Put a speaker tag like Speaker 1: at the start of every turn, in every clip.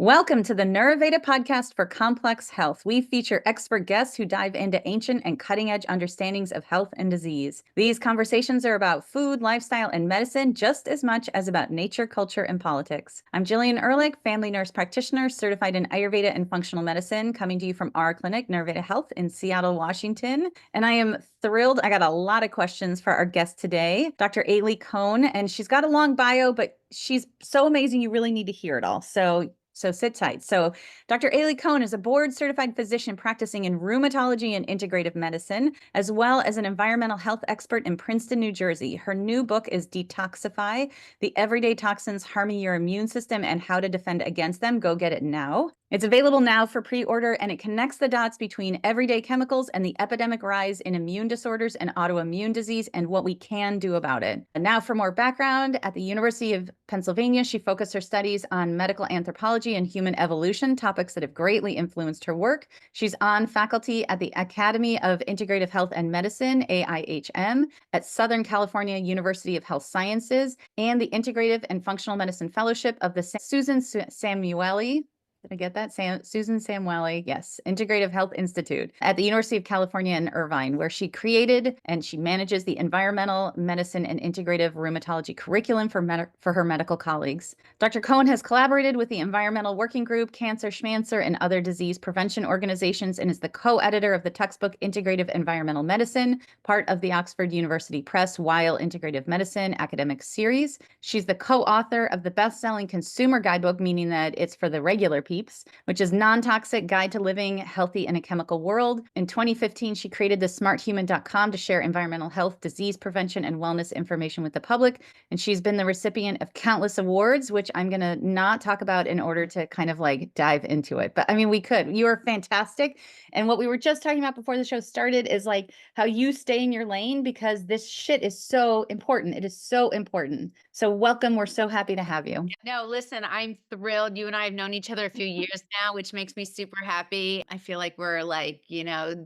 Speaker 1: Welcome to the Neuroveda podcast for complex health. We feature expert guests who dive into ancient and cutting-edge understandings of health and disease. These conversations are about food, lifestyle, and medicine just as much as about nature, culture, and politics. I'm Jillian Ehrlich, family nurse practitioner, certified in Ayurveda and functional medicine, coming to you from our clinic, Neuroveda Health in Seattle, Washington. And I am thrilled. I got a lot of questions for our guest today, Dr. Aly Cohen, and she's got a long bio, but she's so amazing. You really need to hear it all. So sit tight. So Dr. Aly Cohen is a board-certified physician practicing in rheumatology and integrative medicine, as well as an environmental health expert in Princeton, New Jersey. Her new book is DETOXIFY, The Everyday Toxins Harming Your Immune System and How to Defend Against Them. Go get it now. It's available now for pre-order, and it connects the dots between everyday chemicals and the epidemic rise in immune disorders and autoimmune disease and what we can do about it. And now for more background, at the University of Pennsylvania, she focused her studies on medical anthropology and human evolution, topics that have greatly influenced her work. She's on faculty at the Academy of Integrative Health and Medicine, AIHM, at Southern California University of Health Sciences, and the Integrative and Functional Medicine Fellowship of the Susan Samueli. Did I get that? Susan Samueli, yes, Integrative Health Institute at the University of California in Irvine, where she created and she manages the environmental medicine and integrative rheumatology curriculum for her medical colleagues. Dr. Cohen has collaborated with the Environmental Working Group, Cancer Schmancer, and other disease prevention organizations and is the co-editor of the textbook Integrative Environmental Medicine, part of the Oxford University Press Weil Integrative Medicine academic series. She's the co-author of the best-selling consumer guidebook, meaning that it's for the regular peeps, which is Non-Toxic Guide to Living Healthy in a Chemical World. In 2015, she created the smarthuman.com to share environmental health, disease prevention, and wellness information with the public. And she's been the recipient of countless awards, which I'm going to not talk about in order to kind of like dive into it. But I mean, we could. You are fantastic. And what we were just talking about before the show started is like how you stay in your lane because this shit is so important. It is so important. So welcome. We're so happy to have you.
Speaker 2: No, listen, I'm thrilled. You and I have known each other a few years now, which makes me super happy. I feel like we're like,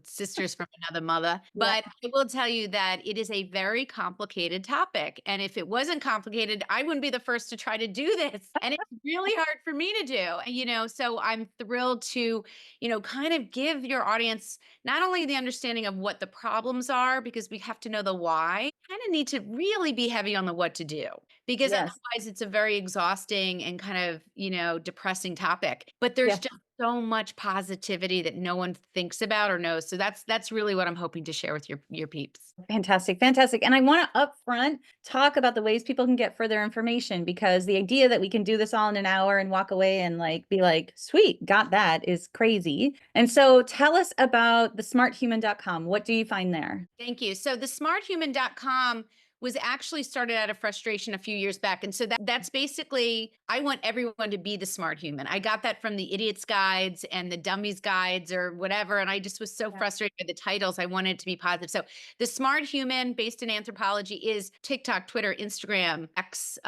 Speaker 2: sisters from another mother.
Speaker 1: Yeah.
Speaker 2: But I will tell you that it is a very complicated topic. And if it wasn't complicated, I wouldn't be the first to try to do this. And it's really hard for me to do, so I'm thrilled to, kind of give your audience not only the understanding of what the problems are, because we have to know the why, kind of need to really be heavy on the what to do because
Speaker 1: Yes.
Speaker 2: otherwise it's a very exhausting and kind of, depressing topic. But there's
Speaker 1: Yeah.
Speaker 2: just so much positivity that no one thinks about or knows. So that's really what I'm hoping to share with your peeps.
Speaker 1: Fantastic, fantastic. And I want to upfront talk about the ways people can get further information because the idea that we can do this all in an hour and walk away and like be like, sweet, got that is crazy. And so tell us about the smarthuman.com. What do you find there?
Speaker 2: Thank you. So the smarthuman.com was actually started out of frustration a few years back. And so that's basically, I want everyone to be the smart human. I got that from the idiots guides and the dummies guides or whatever. And I just was so frustrated by the titles. I wanted it to be positive. So the smart human based in anthropology is TikTok, Twitter, Instagram, X,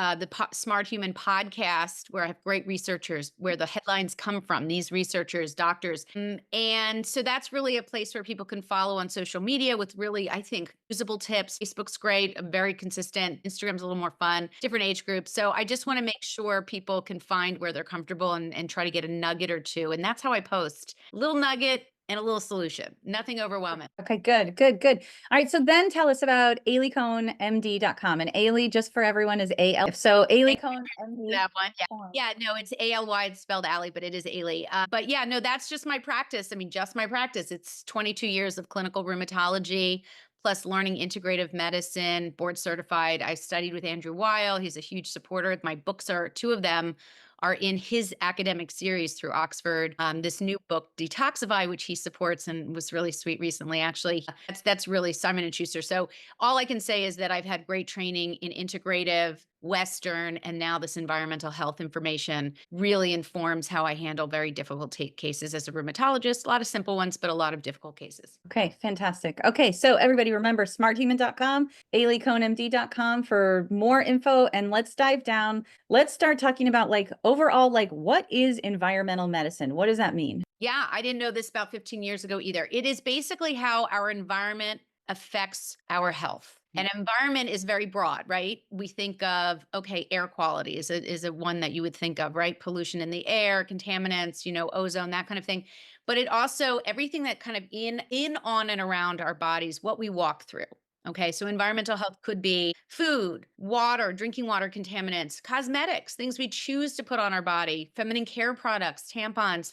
Speaker 2: Smart Human podcast, where I have great researchers, where the headlines come from, these researchers, doctors. And so that's really a place where people can follow on social media with really, I think, usable tips. Facebook's great, very consistent. Instagram's a little more fun, different age groups. So I just want to make sure people can find where they're comfortable and try to get a nugget or two. And that's how I post. A little nugget and a little solution. Nothing overwhelming.
Speaker 1: Okay, good, good, good. All right, so then tell us about alycohenmd.com. And Aly, just for everyone, is A-L. So Aly Cohen MD.
Speaker 2: That one. Yeah. Yeah, no, it's ALY. It's spelled Aly, but it is Aly. But yeah, no, that's just my practice. I mean, just my practice. It's 22 years of clinical rheumatology, plus learning integrative medicine, board certified. I studied with Andrew Weil. He's a huge supporter. My books are, two of them are in his academic series through Oxford. This new book, DETOXIFY, which he supports and was really sweet recently, actually. That's really Simon & Schuster. So all I can say is that I've had great training in integrative, Western, and now this environmental health information really informs how I handle very difficult cases as a rheumatologist. A lot of simple ones, but a lot of difficult cases.
Speaker 1: Okay, fantastic. Okay, so everybody remember smarthuman.com, alycohenmd.com for more info, and let's dive down. Let's start talking about like overall, like what is environmental medicine? What does that mean?
Speaker 2: Yeah, I didn't know this about 15 years ago either. It is basically how our environment affects our health. And environment is very broad, right? We think of, okay, air quality is a one that you would think of, right? Pollution in the air, contaminants, ozone, that kind of thing. But it also everything that kind of in on and around our bodies, what we walk through. Okay, so environmental health could be food, water, drinking water contaminants, cosmetics, things we choose to put on our body, feminine care products, tampons,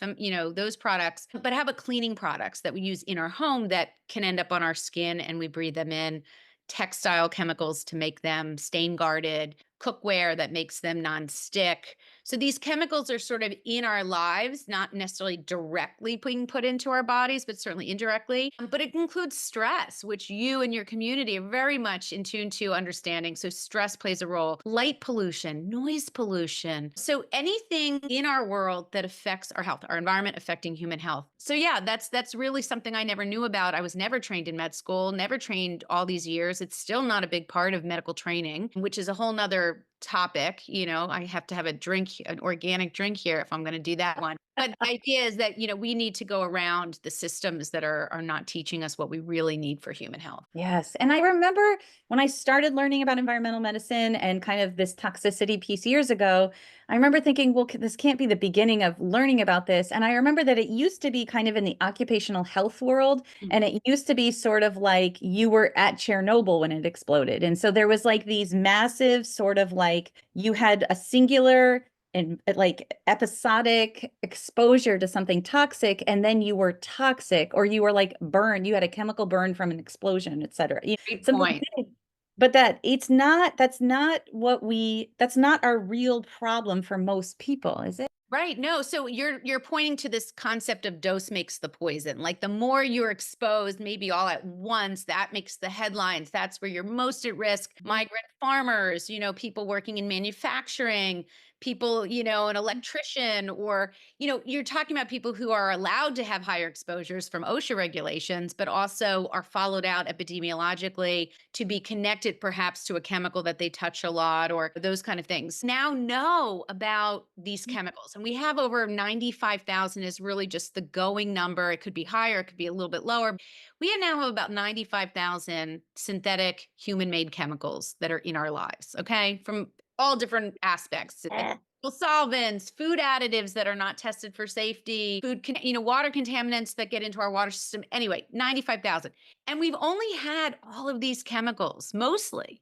Speaker 2: those products. But how about cleaning products that we use in our home that can end up on our skin and we breathe them in? Textile chemicals to make them stain guarded, cookware that makes them non-stick. So these chemicals are sort of in our lives, not necessarily directly being put into our bodies, but certainly indirectly. But it includes stress, which you and your community are very much in tune to understanding. So stress plays a role, light pollution, noise pollution. So anything in our world that affects our health, our environment affecting human health. So yeah, that's really something I never knew about. I was never trained in med school, never trained all these years. It's still not a big part of medical training, which is a whole nother topic. I have to have an organic drink here if I'm going to do that one. But the idea is that, we need to go around the systems that are not teaching us what we really need for human health.
Speaker 1: Yes. And I remember when I started learning about environmental medicine and kind of this toxicity piece years ago, I remember thinking, well, this can't be the beginning of learning about this. And I remember that it used to be kind of in the occupational health world. And it used to be sort of like you were at Chernobyl when it exploded. And so there was like these massive sort of like you had a singular and like episodic exposure to something toxic, and then you were toxic, or you were like burned, you had a chemical burn from an explosion, et cetera.
Speaker 2: Great
Speaker 1: Something
Speaker 2: point.
Speaker 1: big. But that's not our real problem for most people, is it?
Speaker 2: Right. No, so you're pointing to this concept of dose makes the poison. Like the more you're exposed, maybe all at once, that makes the headlines. That's where you're most at risk. Migrant farmers, people working in manufacturing, people, an electrician, or, you're talking about people who are allowed to have higher exposures from OSHA regulations, but also are followed out epidemiologically to be connected perhaps to a chemical that they touch a lot or those kind of things. Now know about these chemicals. And we have over 95,000 is really just the going number. It could be higher, it could be a little bit lower. We now have about 95,000 synthetic human made chemicals that are in our lives, okay? From all different aspects. Solvents, food additives that are not tested for safety, water contaminants that get into our water system. Anyway, 95,000. And we've only had all of these chemicals mostly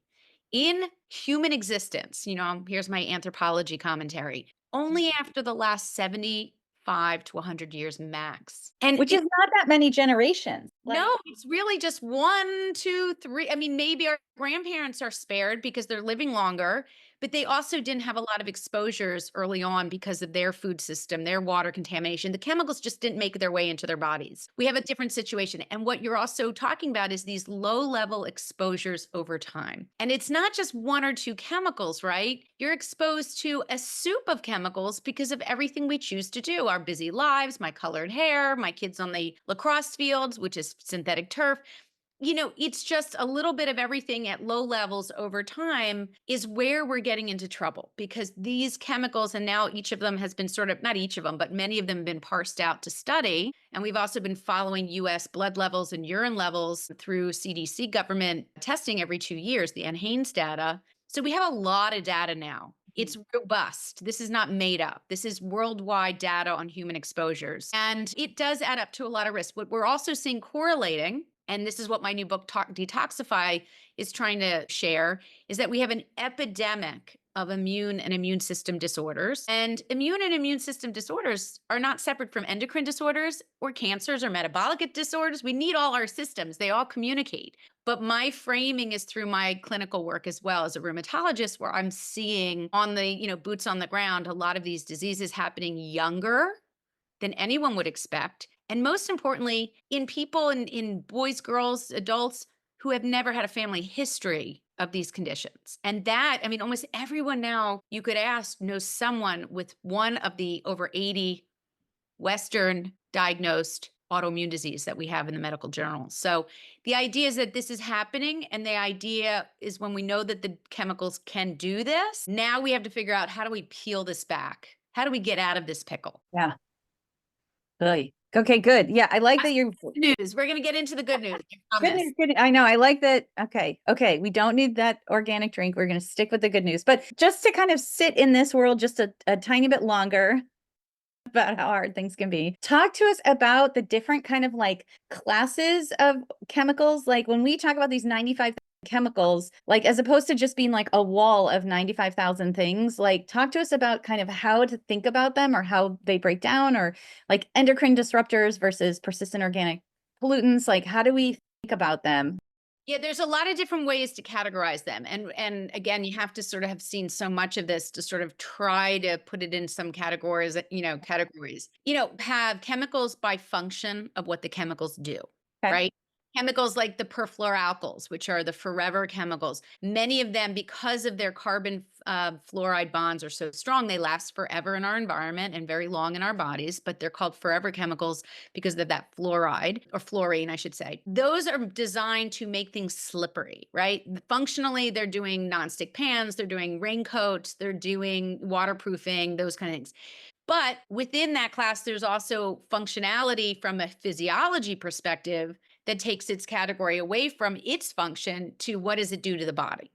Speaker 2: in human existence. Here's my anthropology commentary. Only after the last 75 to 100 years max. And
Speaker 1: Which is not that many generations.
Speaker 2: no, it's really just 1, 2, 3. I mean, maybe our grandparents are spared because they're living longer, but they also didn't have a lot of exposures early on because of their food system, their water contamination. The chemicals just didn't make their way into their bodies. We have a different situation. And what you're also talking about is these low-level exposures over time. And it's not just 1 or 2 chemicals, right? You're exposed to a soup of chemicals because of everything we choose to do, our busy lives, my colored hair, my kids on the lacrosse fields, which is synthetic turf. It's just a little bit of everything at low levels over time is where we're getting into trouble because these chemicals, and now each of them has been sort of, not each of them, but many of them have been parsed out to study. And we've also been following US blood levels and urine levels through CDC government testing every 2 years, the NHANES data. So we have a lot of data now. It's robust. This is not made up. This is worldwide data on human exposures. And it does add up to a lot of risk. What we're also seeing correlating, and this is what my new book, Detoxify, is trying to share, is that we have an epidemic of immune and immune system disorders. And immune system disorders are not separate from endocrine disorders or cancers or metabolic disorders. We need all our systems. They all communicate. But my framing is through my clinical work as well as a rheumatologist, where I'm seeing on the, boots on the ground, a lot of these diseases happening younger than anyone would expect. And most importantly, in people, in boys, girls, adults who have never had a family history of these conditions. And that, I mean, almost everyone now you could ask knows someone with one of the over 80 Western diagnosed autoimmune disease that we have in the medical journals. So the idea is that this is happening. And the idea is when we know that the chemicals can do this, now we have to figure out how do we peel this back? How do we get out of this pickle?
Speaker 1: Yeah. Really. Okay, good. Yeah, I like that you're
Speaker 2: Good news. We're going to get into the good news. I
Speaker 1: good
Speaker 2: promise.
Speaker 1: news, good. I know. I like that. Okay. Okay. We don't need that organic drink. We're going to stick with the good news. But just to kind of sit in this world just a tiny bit longer about how hard things can be. Talk to us about the different kind of like classes of chemicals. Like when we talk about these 95 chemicals, like as opposed to just being like a wall of 95,000 things, like talk to us about kind of how to think about them or how they break down or like endocrine disruptors versus persistent organic pollutants. Like how do we think about them?
Speaker 2: Yeah, there's a lot of different ways to categorize them. And again, you have to sort of have seen so much of this to sort of try to put it in some categories, categories. Have chemicals by function of what the chemicals do,
Speaker 1: Okay.
Speaker 2: right? Chemicals like the perfluoralkyls, which are the forever chemicals. Many of them, because of their carbon fluoride bonds are so strong, they last forever in our environment and very long in our bodies, but they're called forever chemicals because of that fluoride or fluorine, I should say. Those are designed to make things slippery, right? Functionally, they're doing nonstick pans, they're doing raincoats, they're doing waterproofing, those kind of things. But within that class, there's also functionality from a physiology perspective that takes its category away from its function to what does it do to the body?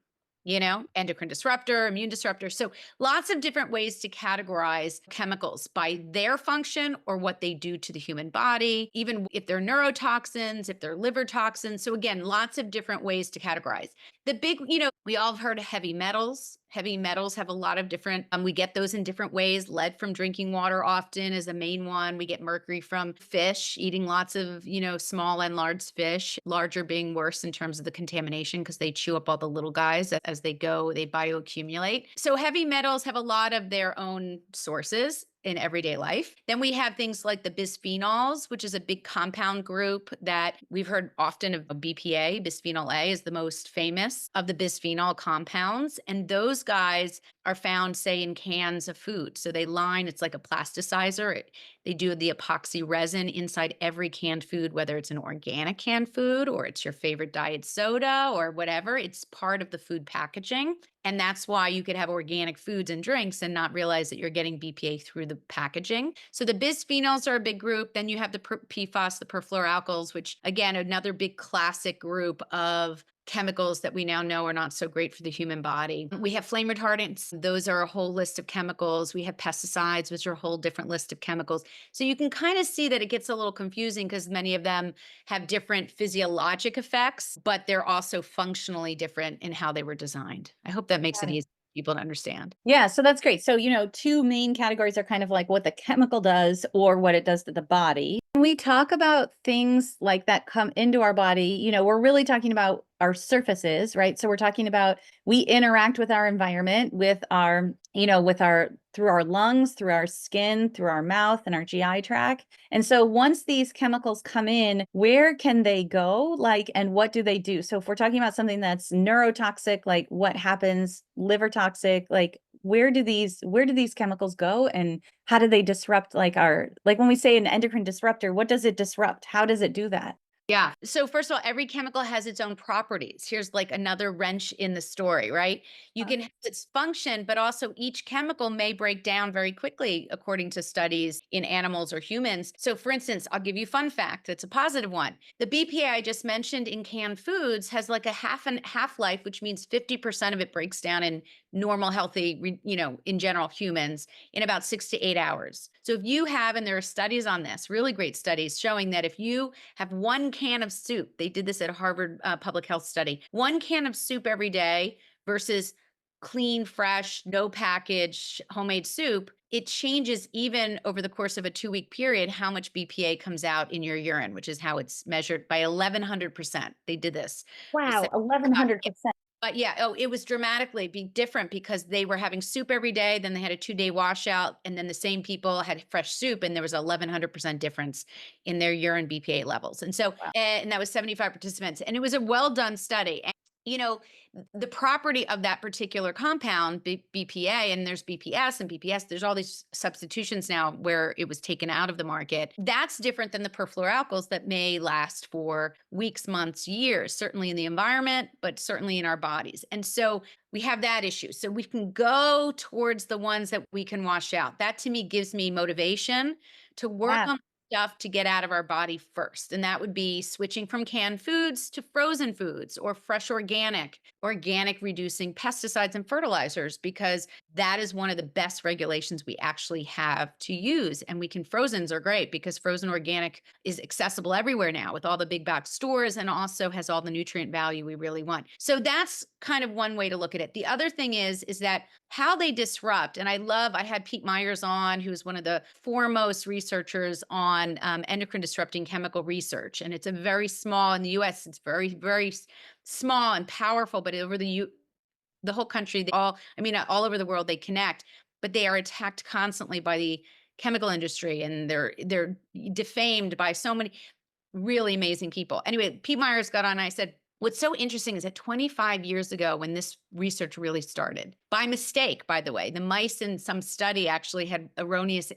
Speaker 2: Endocrine disruptor, immune disruptor. So lots of different ways to categorize chemicals by their function or what they do to the human body, even if they're neurotoxins, if they're liver toxins. So again, lots of different ways to categorize. The big, we all have heard of heavy metals. Heavy metals have a lot of different, we get those in different ways. Lead from drinking water often is the main one. We get mercury from fish, eating lots of, small and large fish, larger being worse in terms of the contamination because they chew up all the little guys as they go, they bioaccumulate. So heavy metals have a lot of their own sources in everyday life. Then we have things like the bisphenols, which is a big compound group that we've heard often of BPA. Bisphenol A is the most famous of the bisphenol compounds. And those guys are found, say, in cans of food. So they line, it's like a plasticizer. They do the epoxy resin inside every canned food, whether it's an organic canned food or it's your favorite diet soda or whatever. It's part of the food packaging. And that's why you could have organic foods and drinks and not realize that you're getting BPA through the packaging. So the bisphenols are a big group. Then you have the PFAS, the perfluoralkyls, which again, another big classic group of chemicals that we now know are not so great for the human body. We have flame retardants. Those are a whole list of chemicals. We have pesticides, which are a whole different list of chemicals. So you can kind of see that it gets a little confusing because many of them have different physiologic effects, but they're also functionally different in how they were designed. I hope that makes it easy for people to understand.
Speaker 1: Yeah, so that's great. So, two main categories are kind of like what the chemical does or what it does to the body. When we talk about things like that come into our body, we're really talking about our surfaces, right? So we're talking about we interact with our environment, with our, through our lungs, through our skin, through our mouth and our GI tract. And so once these chemicals come in, where can they go? Like, and what do they do? So if we're talking about something that's neurotoxic, like what happens, liver toxic, like where do these chemicals go and how do they disrupt like when we say an endocrine disruptor, what does it disrupt? How does it do that?
Speaker 2: Yeah. So first of all, every chemical has its own properties. Here's like another wrench in the story, right? You can have its function, but also each chemical may break down very quickly according to studies in animals or humans. So for instance, I'll give you a fun fact. It's a positive one. The BPA I just mentioned in canned foods has like a half-life, which means 50% of it breaks down in normal, healthy, in general humans in about 6 to 8 hours. So if you have, and there are studies on this, really great studies showing that if you have one can of soup, they did this at a Harvard public health study, one can of soup every day versus clean, fresh, no package, homemade soup, it changes even over the course of a 2-week period how much BPA comes out in your urine, which is how it's measured by 1100%. They did this.
Speaker 1: Wow, 1100%.
Speaker 2: But yeah, it was dramatically different because they were having soup every day, then they had a 2-day washout, and then the same people had fresh soup, and there was 1100% difference in their urine BPA levels. And so,
Speaker 1: Wow.
Speaker 2: and that was 75 participants, and it was a well done study. And the property of that particular compound, BPA, and there's BPS and BPS, there's all these substitutions now where it was taken out of the market. That's different than the perfluoralkyls that may last for weeks, months, years, certainly in the environment, but certainly in our bodies. And so we have that issue. So we can go towards the ones that we can wash out. That to me gives me motivation to work
Speaker 1: Yeah.
Speaker 2: on stuff to get out of our body first. And that would be switching from canned foods to frozen foods or fresh organic reducing pesticides and fertilizers, because that is one of the best regulations we actually have to use. And frozens are great because frozen organic is accessible everywhere now with all the big box stores, and also has all the nutrient value we really want. So that's kind of one way to look at it. The other thing is that how they disrupt, and I had Pete Myers on, who is one of the foremost researchers on endocrine disrupting chemical research. And it's a very small, in the US, it's very, very small and powerful, but over the whole country, all over the world, they connect, but they are attacked constantly by the chemical industry, and they're defamed by so many really amazing people. Anyway, Pete Myers got on, and I said, what's so interesting is that 25 years ago, when this research really started, by mistake, by the way, the mice in some study actually had erroneous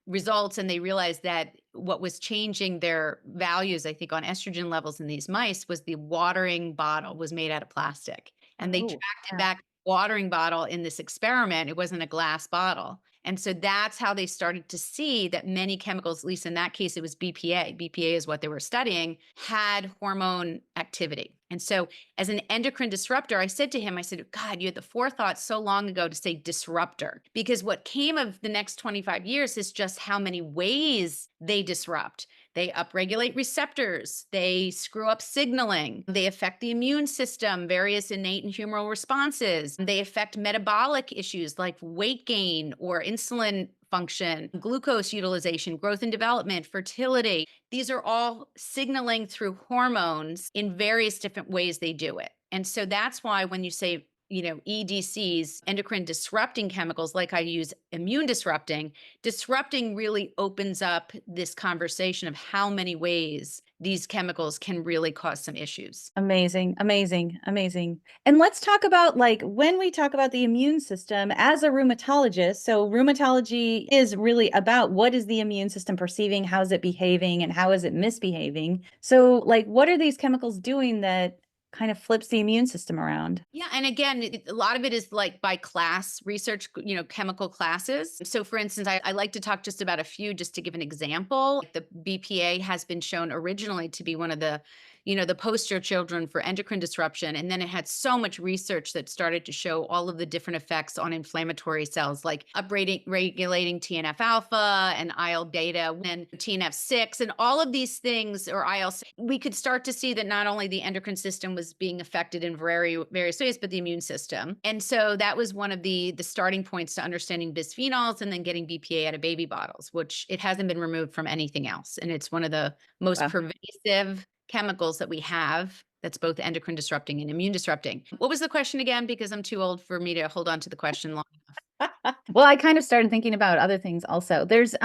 Speaker 2: results, and they realized that what was changing their values, I think, on estrogen levels in these mice was the watering bottle was made out of plastic. And they
Speaker 1: Oh,
Speaker 2: tracked it
Speaker 1: yeah.
Speaker 2: back watering bottle in this experiment. It wasn't a glass bottle. And so that's how they started to see that many chemicals, at least in that case, it was BPA. BPA is what they were studying, had hormone activity. And so, as an endocrine disruptor, I said to him, I said, God, you had the forethought so long ago to say disruptor, because what came of the next 25 years is just how many ways they disrupt. They upregulate receptors. They screw up signaling. They affect the immune system, various innate and humoral responses. They affect metabolic issues like weight gain or insulin function, glucose utilization, growth and development, fertility. These are all signaling through hormones in various different ways they do it. And so that's why when you say, EDCs, endocrine disrupting chemicals, like I use immune disrupting really opens up this conversation of how many ways these chemicals can really cause some issues.
Speaker 1: Amazing, amazing, amazing. And let's talk about like when we talk about the immune system as a rheumatologist. So, rheumatology is really about what is the immune system perceiving, how is it behaving, and how is it misbehaving. So, like, what are these chemicals doing that kind of flips the immune system around?
Speaker 2: Yeah, and again, a lot of it is like by class research, chemical classes. So, for instance, I like to talk just about a few, just to give an example. Like, the BPA has been shown originally to be one of the poster children for endocrine disruption, and then it had so much research that started to show all of the different effects on inflammatory cells, like regulating TNF alpha and IL beta and TNF 6, and all of these things, or IL. We could start to see that not only the endocrine system was being affected in various ways, but the immune system. And so that was one of the starting points to understanding bisphenols and then getting BPA out of baby bottles, which it hasn't been removed from anything else. And it's one of the most
Speaker 1: Wow.
Speaker 2: pervasive chemicals that we have that's both endocrine disrupting and immune disrupting. What was the question again? Because I'm too old for me to hold on to the question long.
Speaker 1: Well, I kind of started thinking about other things also. There's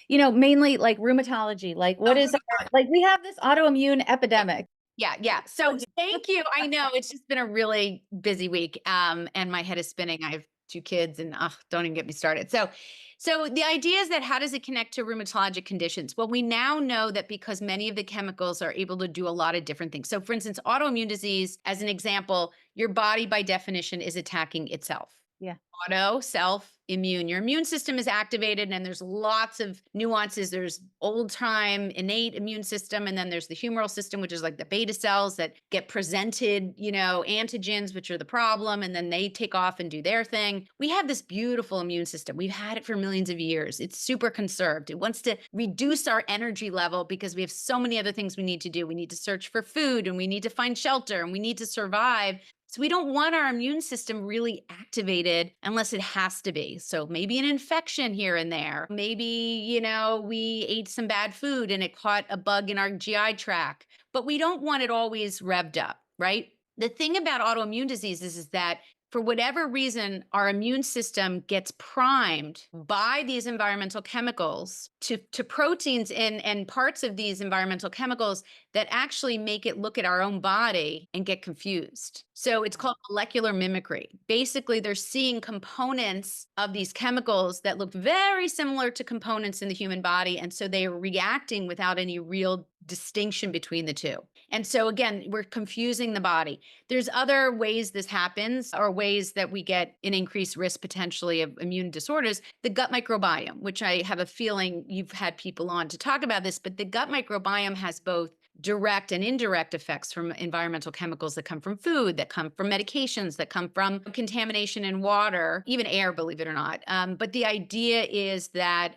Speaker 1: mainly like rheumatology, like what is like we have this autoimmune epidemic.
Speaker 2: Yeah, yeah. So thank you. I know it's just been a really busy week, and my head is spinning. I have two kids, and don't even get me started. So the idea is that how does it connect to rheumatologic conditions? Well, we now know that because many of the chemicals are able to do a lot of different things. So, for instance, autoimmune disease, as an example, your body by definition is attacking itself.
Speaker 1: Yeah.
Speaker 2: Auto, self, immune. Your immune system is activated, and there's lots of nuances. There's old time innate immune system, and then there's the humoral system, which is like the beta cells that get presented, antigens, which are the problem, and then they take off and do their thing. We have this beautiful immune system. We've had it for millions of years. It's super conserved. It wants to reduce our energy level because we have so many other things we need to do. We need to search for food, and we need to find shelter, and we need to survive. So we don't want our immune system really activated unless it has to be. So maybe an infection here and there. Maybe, we ate some bad food and it caught a bug in our GI tract, but we don't want it always revved up, right? The thing about autoimmune diseases is that for whatever reason, our immune system gets primed by these environmental chemicals to proteins and parts of these environmental chemicals that actually make it look at our own body and get confused. So it's called molecular mimicry. Basically, they're seeing components of these chemicals that look very similar to components in the human body. And so they are reacting without any real distinction between the two. And so again, we're confusing the body. There's other ways this happens, or ways that we get an increased risk potentially of immune disorders, the gut microbiome, which I have a feeling you've had people on to talk about this, but the gut microbiome has both direct and indirect effects from environmental chemicals that come from food, that come from medications, that come from contamination in water, even air, believe it or not. But the idea is that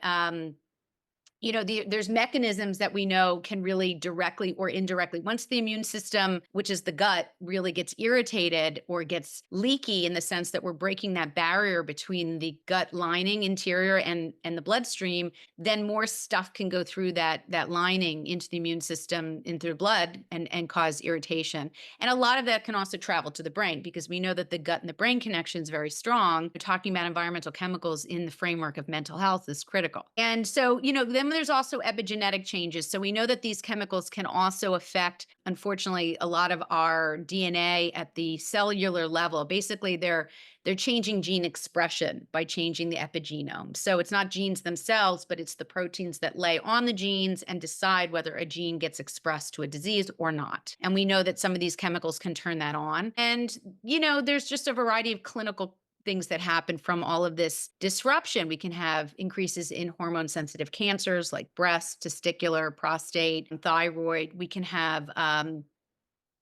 Speaker 2: there's mechanisms that we know can really directly or indirectly, once the immune system, which is the gut, really gets irritated or gets leaky in the sense that we're breaking that barrier between the gut lining interior and the bloodstream, then more stuff can go through that lining into the immune system, into the blood, and cause irritation. And a lot of that can also travel to the brain, because we know that the gut and the brain connection is very strong. We're talking about environmental chemicals in the framework of mental health is critical. And so, then there's also epigenetic changes. So we know that these chemicals can also affect, unfortunately, a lot of our DNA at the cellular level. Basically, they're changing gene expression by changing the epigenome. So it's not genes themselves, but it's the proteins that lay on the genes and decide whether a gene gets expressed to a disease or not. And we know that some of these chemicals can turn that on. And, there's just a variety of clinical things that happen from all of this disruption. We can have increases in hormone sensitive cancers like breast, testicular, prostate, and thyroid. We can have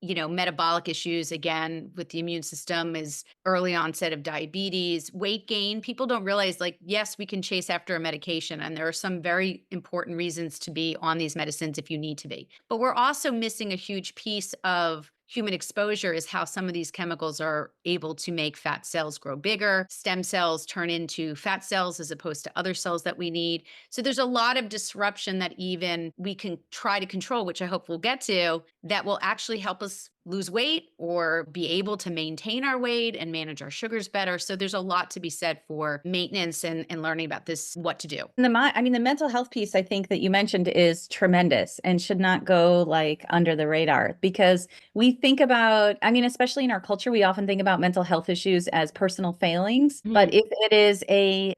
Speaker 2: metabolic issues again with the immune system, is early onset of diabetes, weight gain. People don't realize, like, yes, we can chase after a medication, and there are some very important reasons to be on these medicines if you need to be. But we're also missing a huge piece of human exposure, is how some of these chemicals are able to make fat cells grow bigger, stem cells turn into fat cells as opposed to other cells that we need. So there's a lot of disruption that even we can try to control, which I hope we'll get to, that will actually help us lose weight or be able to maintain our weight and manage our sugars better. So there's a lot to be said for maintenance and learning about this, what to do.
Speaker 1: And the mental health piece I think that you mentioned is tremendous and should not go like under the radar, because we think about, especially in our culture, we often think about mental health issues as personal failings. But
Speaker 2: Mhm.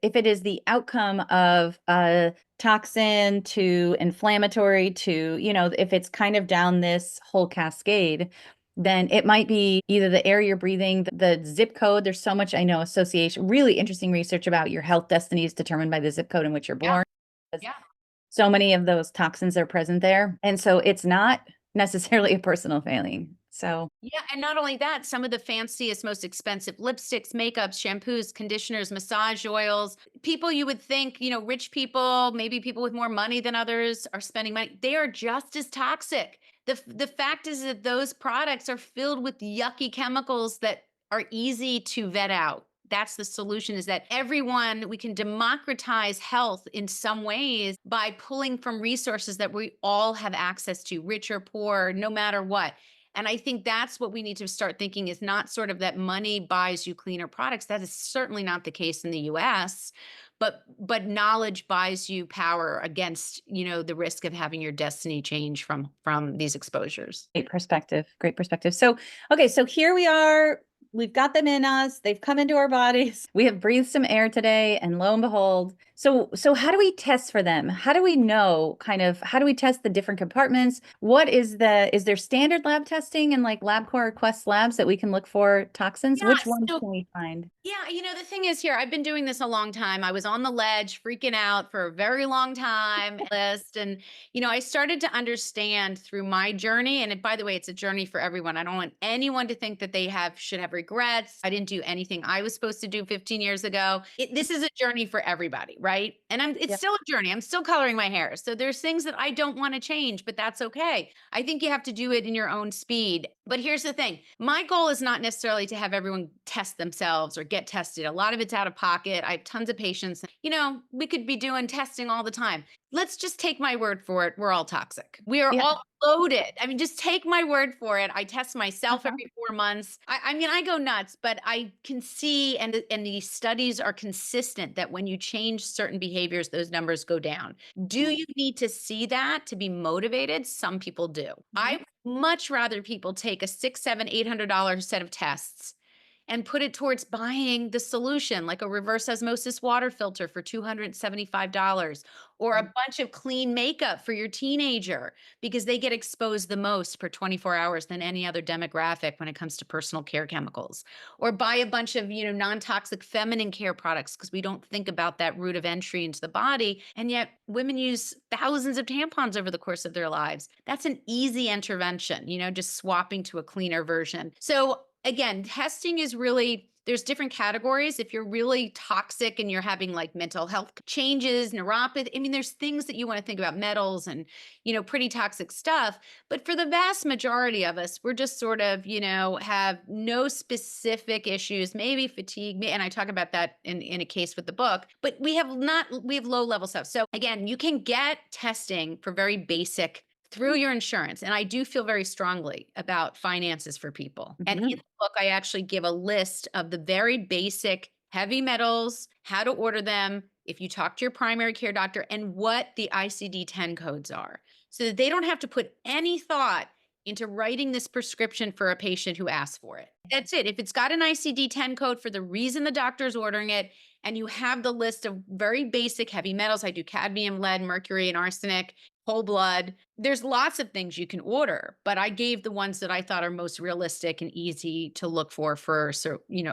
Speaker 1: if it is the outcome of a toxin to inflammatory to, if it's kind of down this whole cascade, then it might be either the air you're breathing, the zip code. There's so much, I know, association, really interesting research about your health destiny is determined by the zip code in which you're
Speaker 2: Yeah.
Speaker 1: born. Because
Speaker 2: Yeah.
Speaker 1: so many of those toxins are present there. And so it's not necessarily a personal failing. So
Speaker 2: Yeah, and not only that, some of the fanciest, most expensive lipsticks, makeups, shampoos, conditioners, massage oils, people you would think, rich people, maybe people with more money than others are spending money. They are just as toxic. The fact is that those products are filled with yucky chemicals that are easy to vet out. That's the solution, is that everyone, we can democratize health in some ways by pulling from resources that we all have access to, rich or poor, no matter what. And I think that's what we need to start thinking, is not sort of that money buys you cleaner products. That is certainly not the case in the US, but knowledge buys you power against, the risk of having your destiny change from these exposures.
Speaker 1: great perspective. Great perspective. So, okay, so here we are. We've got them in us. They've come into our bodies. We have breathed some air today, and lo and behold. So how do we test for them? How do we know how do we test the different compartments? Is there standard lab testing and like LabCorp or Quest labs that we can look for toxins?
Speaker 2: Yeah.
Speaker 1: Which ones
Speaker 2: So
Speaker 1: can we find?
Speaker 2: Yeah, the thing is here, I've been doing this a long time. I was on the ledge, freaking out for a very long time, list. And, I started to understand through my journey. And by the way, it's a journey for everyone. I don't want anyone to think that they should have regrets. I didn't do anything I was supposed to do 15 years ago. This is a journey for everybody, right? And it's
Speaker 1: Yeah.
Speaker 2: still a journey. I'm still coloring my hair. So there's things that I don't want to change, but that's okay. I think you have to do it in your own speed. But here's the thing. My goal is not necessarily to have everyone test themselves or get tested. A lot of it's out of pocket. I have tons of patients. We could be doing testing all the time. Let's just take my word for it. We're all toxic. We are
Speaker 1: Yeah.
Speaker 2: all loaded. Just take my word for it. I test myself
Speaker 1: Uh-huh.
Speaker 2: every 4 months. I go nuts, but I can see, and these studies are consistent, that when you change certain behaviors, those numbers go down. Do you need to see that to be motivated? Some people do.
Speaker 1: Mhm.
Speaker 2: I would much rather people take a $600, $700, $800 set of tests and put it towards buying the solution, like a reverse osmosis water filter for $275, or a bunch of clean makeup for your teenager because they get exposed the most per 24 hours than any other demographic when it comes to personal care chemicals. Or buy a bunch of, non-toxic feminine care products because we don't think about that route of entry into the body. And yet women use thousands of tampons over the course of their lives. That's an easy intervention, just swapping to a cleaner version. So again, testing is really, there's different categories. If you're really toxic and you're having like mental health changes, neuropathy, I mean, there's things that you want to think about, metals and, pretty toxic stuff. But for the vast majority of us, we're just sort of, have no specific issues, maybe fatigue. And I talk about that in a case with the book, but we have low level stuff. So again, you can get testing for very basic through your insurance. And I do feel very strongly about finances for people. And in the book, I actually give a list of the very basic heavy metals, how to order them, if you talk to your primary care doctor, and what the ICD-10 codes are, so that they don't have to put any thought into writing this prescription for a patient who asks for it. That's it. If it's got an ICD-10 code for the reason the doctor's ordering it, and you have the list of very basic heavy metals, I do cadmium, lead, mercury, and arsenic, whole blood. There's lots of things you can order, but I gave the ones that I thought are most realistic and easy to look for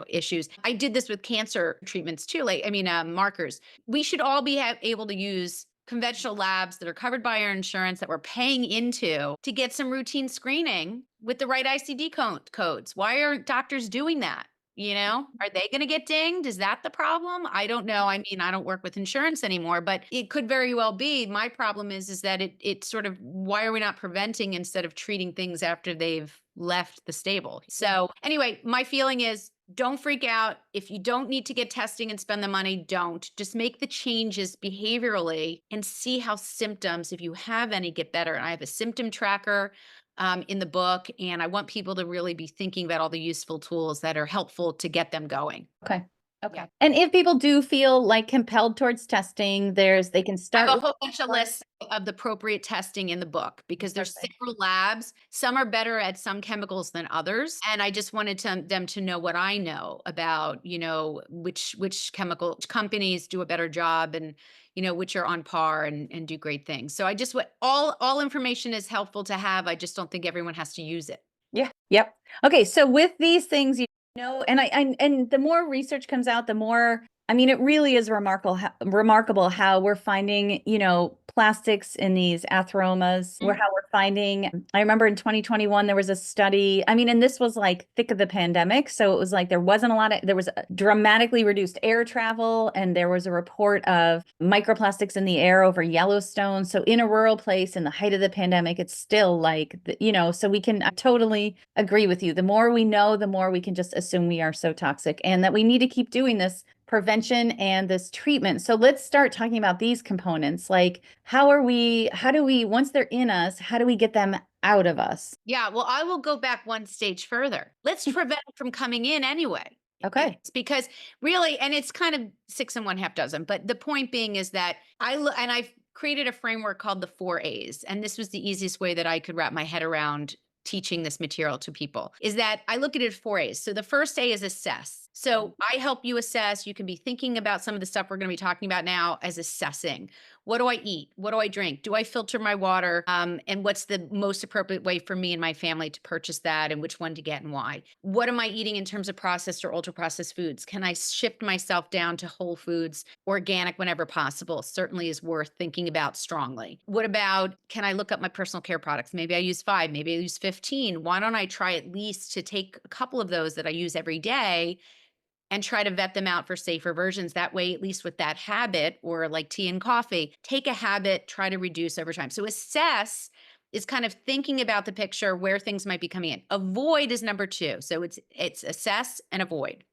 Speaker 2: issues. I did this with cancer treatments too, markers. We should all be able to use conventional labs that are covered by our insurance that we're paying into to get some routine screening with the right codes. Why aren't doctors doing that? Are they going to get dinged? Is that the problem? I don't know. I mean, I don't work with insurance anymore, but it could very well be. My problem is that it sort of, why are we not preventing instead of treating things after they've left the stable? So anyway, my feeling is, don't freak out. If you don't need to get testing and spend the money, don't. Just make the changes behaviorally and see how symptoms, if you have any, get better. And I have a symptom tracker in the book, and I want people to really be thinking about all the useful tools that are helpful to get them going.
Speaker 1: Okay. Okay.
Speaker 2: Yeah.
Speaker 1: And if people do feel like compelled towards testing, they can
Speaker 2: I
Speaker 1: start
Speaker 2: have a
Speaker 1: with
Speaker 2: whole bunch of lists of the appropriate testing in the book because there's
Speaker 1: Perfect.
Speaker 2: several labs. Some are better at some chemicals than others. And I just wanted them to know what I know about, which chemical companies do a better job and, which are on par and do great things. So I just, all information is helpful to have. I just don't think everyone has to use it.
Speaker 1: Yeah. Yep. Okay. So with these things, and the more research comes out, the more, I mean, it really is remarkable how we're finding, plastics in these atheromas,
Speaker 2: Mhm.
Speaker 1: how we're finding, I remember in 2021, there was a study, I mean, and this was like thick of the pandemic. So it was like, there was a dramatically reduced air travel. And there was a report of microplastics in the air over Yellowstone. So in a rural place in the height of the pandemic, it's still like, so I totally agree with you. The more we know, the more we can just assume we are so toxic and that we need to keep doing this prevention and this treatment. So let's start talking about these components. Like, how do we, once they're in us, how do we get them out of us?
Speaker 2: Yeah, well, I will go back one stage further. Let's prevent it from coming in anyway.
Speaker 1: Okay.
Speaker 2: It's because really, and it's kind of six and one half dozen, but the point being is that I've created a framework called the 4 A's. And this was the easiest way that I could wrap my head around teaching this material to people, is that I look at it 4 A's. So the first A is assess. So I help you assess. You can be thinking about some of the stuff we're going to be talking about now as assessing. What do I eat? What do I drink? Do I filter my water? And what's the most appropriate way for me and my family to purchase that and which one to get and why? What am I eating in terms of processed or ultra processed foods? Can I shift myself down to whole foods, organic whenever possible? Certainly is worth thinking about strongly. What about, can I look up my personal care products? Maybe I use 5, maybe I use 15. Why don't I try at least to take a couple of those that I use every day and try to vet them out for safer versions. That way, at least with that habit, or like tea and coffee, take a habit, try to reduce over time. So assess is kind of thinking about the picture where things might be coming in. Avoid is number 2. So it's assess and avoid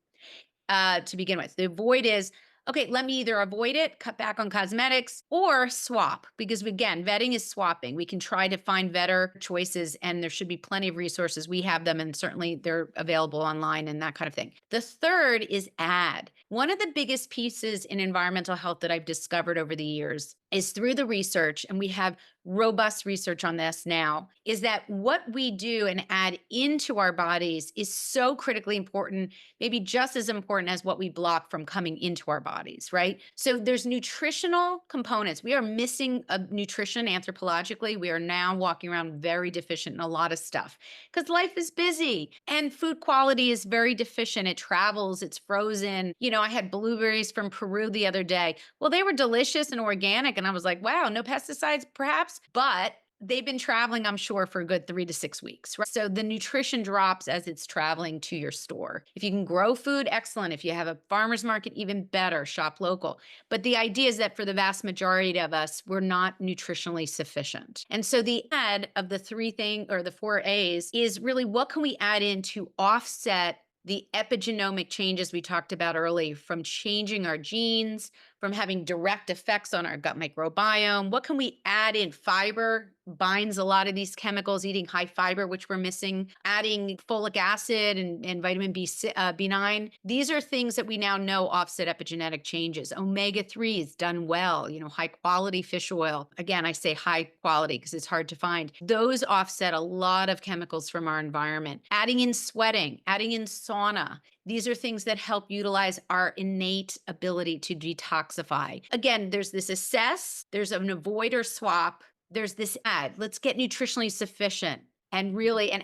Speaker 2: to begin with. The avoid is, okay, let me either avoid it, cut back on cosmetics, or swap. Because again, vetting is swapping. We can try to find better choices, and there should be plenty of resources. We have them, and certainly they're available online and that kind of thing. The third is add. One of the biggest pieces in environmental health that I've discovered over the years is through the research, and we have robust research on this now, is that what we do and add into our bodies is so critically important, maybe just as important as what we block from coming into our bodies, right? So there's nutritional components. We are missing a nutrition anthropologically. We are now walking around very deficient in a lot of stuff because life is busy and food quality is very deficient. It travels, it's frozen. I had blueberries from Peru the other day. Well, they were delicious and organic. And I was like, wow, no pesticides, perhaps, but they've been traveling, I'm sure, for a good 3 to 6 weeks, right? So the nutrition drops as it's traveling to your store. If you can grow food, excellent. If you have a farmer's market, even better, shop local. But the idea is that for the vast majority of us, we're not nutritionally sufficient. And so the add of the the 4 A's is really what can we add in to offset the epigenomic changes we talked about early, from changing our genes, from having direct effects on our gut microbiome. What can we add in? Fiber binds a lot of these chemicals, eating high fiber, which we're missing, adding folic acid and vitamin B9. These are things that we now know offset epigenetic changes. Omega-3s done well, high quality fish oil. Again, I say high quality because it's hard to find. Those offset a lot of chemicals from our environment. Adding in sweating, adding in sauna. These are things that help utilize our innate ability to detoxify. Again, there's this assess, there's an avoid or swap, there's this add. Let's get nutritionally sufficient and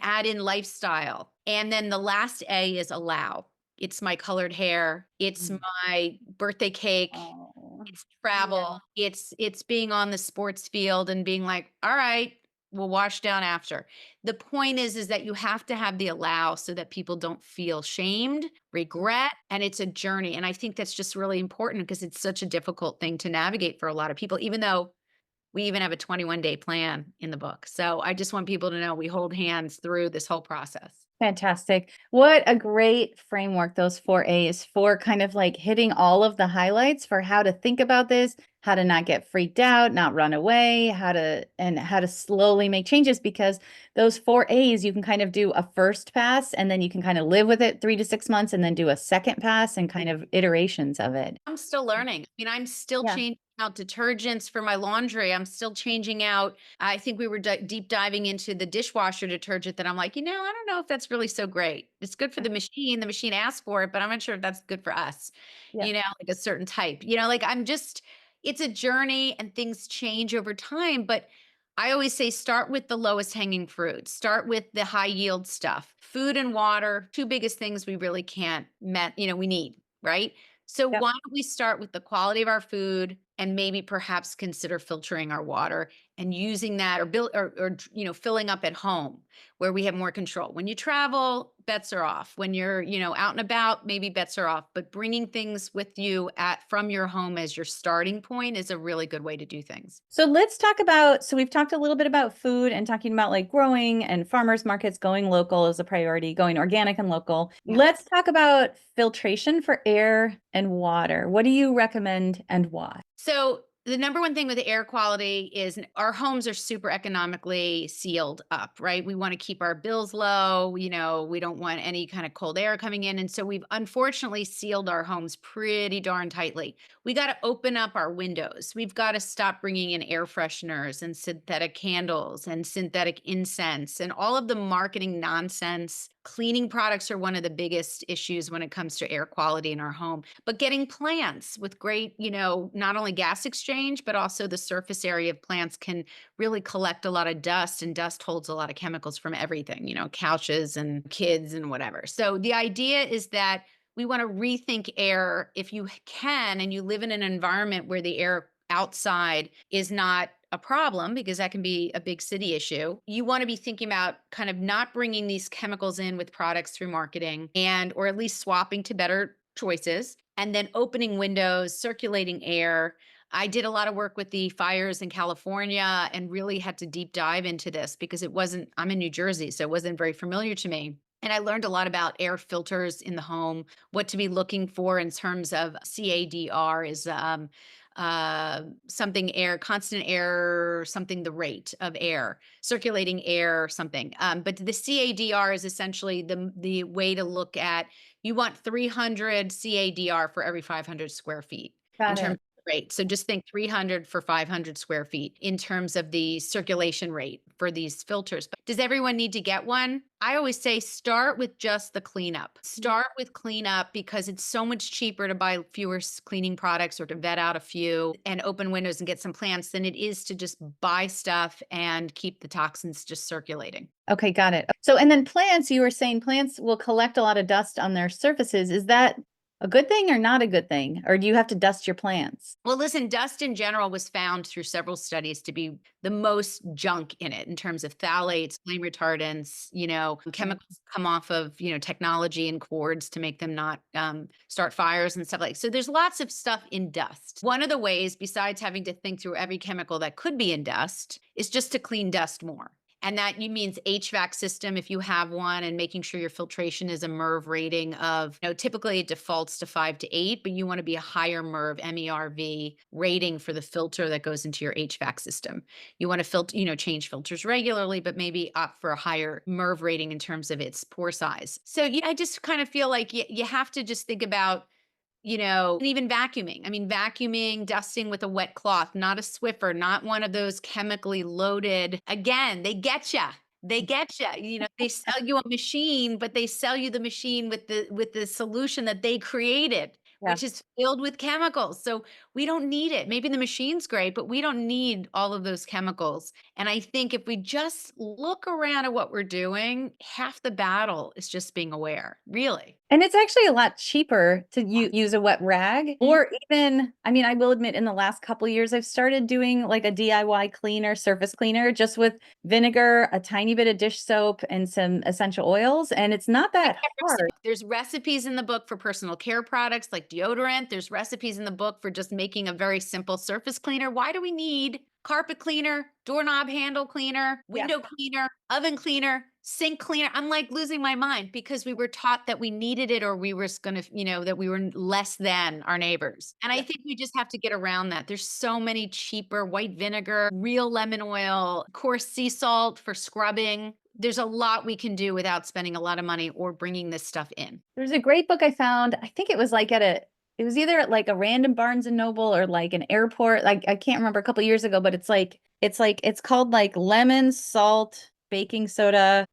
Speaker 2: add in lifestyle. And then the last A is allow. It's my colored hair. It's my birthday cake.
Speaker 1: Oh,
Speaker 2: It's travel. It's being on the sports field and being like, all right, we'll wash down after. The point is that you have to have the allow so that people don't feel shamed, regret, and it's a journey. And I think that's just really important because it's such a difficult thing to navigate for a lot of people, even though we even have a 21-day plan in the book. So I just want people to know we hold hands through this whole process.
Speaker 1: fantastic. What a great framework, those 4 A's for kind of like hitting all of the highlights for how to think about this, how to not get freaked out, not run away, how to slowly make changes, because those 4 A's, you can kind of do a first pass and then you can kind of live with it 3 to 6 months and then do a second pass and kind of iterations of it.
Speaker 2: I'm still learning. I mean, I'm still
Speaker 1: Yeah.
Speaker 2: changing out detergents for my laundry. I'm still changing out. I think we were deep diving into the dishwasher detergent that I'm like, I don't know if that's really so great. It's good for the machine. The machine asks for it, but I'm not sure if that's good for us,
Speaker 1: Yeah.
Speaker 2: like a certain type, it's a journey and things change over time. But I always say start with the lowest hanging fruit, start with the high yield stuff. Food and water, two biggest things we really can't we need, right? So
Speaker 1: Yep.
Speaker 2: why don't we start with the quality of our food and maybe perhaps consider filtering our water and using that, or build or filling up at home where we have more control. When you travel, bets are off. When you're, out and about, maybe bets are off, but bringing things with you from your home as your starting point is a really good way to do things.
Speaker 1: So we've talked a little bit about food and talking about like growing and farmers markets, going local is a priority, going organic and local.
Speaker 2: Yeah.
Speaker 1: Let's talk about filtration for air and water. What do you recommend and why?
Speaker 2: So the number one thing with the air quality is our homes are super economically sealed up, right? We want to keep our bills low. We don't want any kind of cold air coming in. And so we've unfortunately sealed our homes pretty darn tightly. We got to open up our windows. We've got to stop bringing in air fresheners and synthetic candles and synthetic incense and all of the marketing nonsense. Cleaning products are one of the biggest issues when it comes to air quality in our home. But getting plants with great, not only gas exchange, but also the surface area of plants can really collect a lot of dust, and dust holds a lot of chemicals from everything, couches and kids and whatever. So the idea is that we want to rethink air if you can, and you live in an environment where the air outside is not a problem, because that can be a big city issue. You want to be thinking about kind of not bringing these chemicals in with products through marketing, or at least swapping to better choices, and then opening windows, circulating air. I did a lot of work with the fires in California and really had to deep dive into this because I'm in New Jersey, so it wasn't very familiar to me. And I learned a lot about air filters in the home, what to be looking for in terms of CADR is something air, constant air, something the rate of air, circulating air, something. But the CADR is essentially the way to look at, you want 300 CADR for every 500 square feet in
Speaker 1: Got
Speaker 2: terms
Speaker 1: it.
Speaker 2: rate. So just think 300 for 500 square feet in terms of the circulation rate for these filters. But does everyone need to get one? I always say start with just the cleanup. Start with cleanup because it's so much cheaper to buy fewer cleaning products or to vet out a few and open windows and get some plants than it is to just buy stuff and keep the toxins just circulating.
Speaker 1: Okay, got it. So, and then plants, you were saying plants will collect a lot of dust on their surfaces. Is that a good thing or not a good thing? Or do you have to dust your plants?
Speaker 2: Well, listen, dust in general was found through several studies to be the most junk in it in terms of phthalates, flame retardants, chemicals come off of, technology and cords to make them not start fires and stuff like. So there's lots of stuff in dust. One of the ways, besides having to think through every chemical that could be in dust, is just to clean dust more. And that means HVAC system if you have one, and making sure your filtration is a MERV rating of, typically it defaults to 5 to 8, but you want to be a higher MERV, MERV rating for the filter that goes into your HVAC system. You want to change filters regularly, but maybe opt for a higher MERV rating in terms of its pore size. So yeah, I just kind of feel like you have to just think about and even vacuuming. I mean, vacuuming, dusting with a wet cloth, not a Swiffer, not one of those chemically loaded. Again, they get you. They get you. They sell you a machine, but they sell you the machine with the solution that they created,
Speaker 1: Yeah.
Speaker 2: which is filled with chemicals. So we don't need it. Maybe the machine's great, but we don't need all of those chemicals. And I think if we just look around at what we're doing, half the battle is just being aware, really.
Speaker 1: And it's actually a lot cheaper to use a wet rag or even, I mean, I will admit in the last couple of years, I've started doing like a DIY cleaner, surface cleaner, just with vinegar, a tiny bit of dish soap and some essential oils. And it's not that hard.
Speaker 2: There's recipes in the book for personal care products like deodorant. There's recipes in the book for just making a very simple surface cleaner. Why do we need carpet cleaner, doorknob handle cleaner,
Speaker 1: Yeah.
Speaker 2: window cleaner, oven cleaner, sink cleaner? I'm like losing my mind because we were taught that we needed it or we were going to, that we were less than our neighbors. And I think we just have to get around that. There's so many cheaper white vinegar, real lemon oil, coarse sea salt for scrubbing. There's a lot we can do without spending a lot of money or bringing this stuff in.
Speaker 1: There's a great book I found. I think it was like it was either at like a random Barnes and Noble or like an airport. Like I can't remember a couple years ago, but it's called like lemon, salt, baking soda.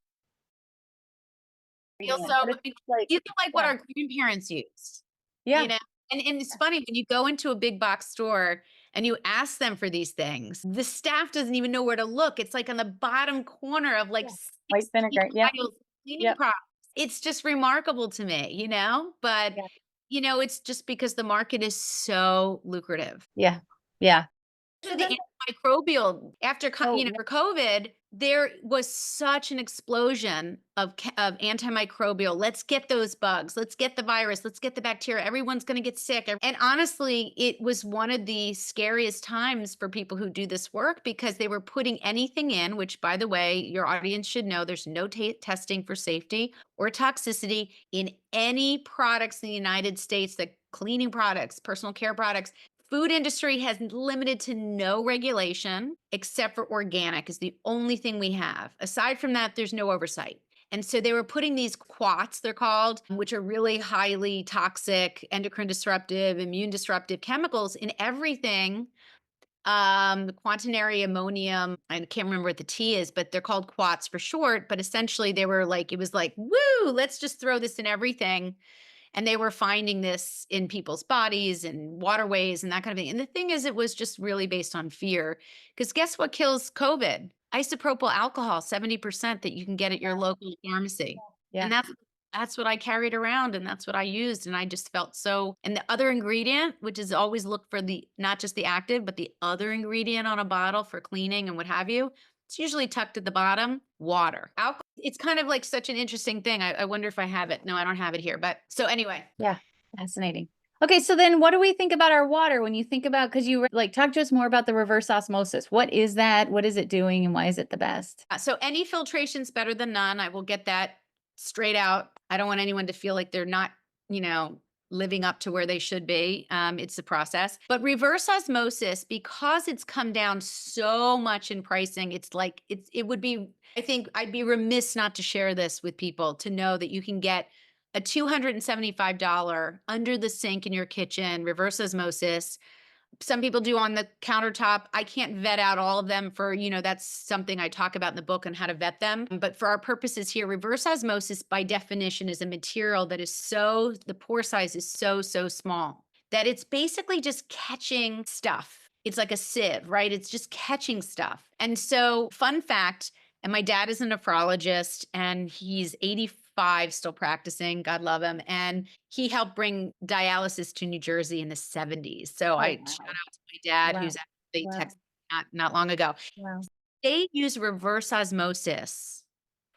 Speaker 2: Feel so,
Speaker 1: But it's like,
Speaker 2: you feel like what
Speaker 1: yeah,
Speaker 2: our grandparents used,
Speaker 1: yeah,
Speaker 2: you know? And it's funny when you go into a big box store and you ask them for these things, the staff doesn't even know where to look. It's like on the bottom corner of like
Speaker 1: yeah. White
Speaker 2: 60
Speaker 1: vinegar. Yep,
Speaker 2: aisles of cleaning
Speaker 1: yep,
Speaker 2: products. It's just remarkable to me, but
Speaker 1: yeah,
Speaker 2: it's just because the market is so lucrative.
Speaker 1: yeah, yeah. So
Speaker 2: To
Speaker 1: then,
Speaker 2: the antimicrobial after
Speaker 1: oh, yeah,
Speaker 2: for COVID, there was such an explosion of antimicrobial. Let's get those bugs. Let's get the virus. Let's get the bacteria. Everyone's going to get sick. And honestly, it was one of the scariest times for people who do this work because they were putting anything in, which by the way, your audience should know there's no testing for safety or toxicity in any products in the United States, that cleaning products, personal care products. Food industry has limited to no regulation except for organic is the only thing we have. Aside from that, there's no oversight. And so they were putting these quats, they're called, which are really highly toxic, endocrine disruptive, immune disruptive chemicals in everything. Quaternary ammonium, I can't remember what the T is, but they're called quats for short. But essentially they were like, it was like, woo, let's just throw this in everything. And they were finding this in people's bodies and waterways and that kind of thing. And the thing is, it was just really based on fear. Because guess what kills COVID? Isopropyl alcohol, 70% that you can get at your local pharmacy.
Speaker 1: yeah.
Speaker 2: And that's what I carried around and that's what I used. And I just felt so. And the other ingredient, which is always look for the not just the active, but the other ingredient on a bottle for cleaning and what have you. It's usually tucked at the bottom, water. Alcohol, it's kind of like such an interesting thing. I wonder if I have it. No, I don't have it here. But so anyway.
Speaker 1: Yeah, fascinating. Okay, so then what do we think about our water when you think about, because you were like, talk to us more about the reverse osmosis. What is that? What is it doing? And why is it the best?
Speaker 2: So any filtration's better than none. I will get that straight out. I don't want anyone to feel like they're not, living up to where they should be. It's a process. But reverse osmosis, because it's come down so much in pricing, it would be, I think I'd be remiss not to share this with people to know that you can get a $275 under the sink in your kitchen, reverse osmosis, Some people do on the countertop. I can't vet out all of them for, that's something I talk about in the book on how to vet them. But for our purposes here, reverse osmosis by definition is a material that is the pore size is so small that it's basically just catching stuff. It's like a sieve, right? It's just catching stuff. And so, fun fact, and my dad is a nephrologist and he's 85, still practicing, God love him. And he helped bring dialysis to New Jersey in the 70s. So
Speaker 1: Oh,
Speaker 2: I shout
Speaker 1: wow.
Speaker 2: out to my dad,
Speaker 1: Wow.
Speaker 2: who's actually
Speaker 1: Wow.
Speaker 2: texted not long ago.
Speaker 1: Wow.
Speaker 2: They use reverse osmosis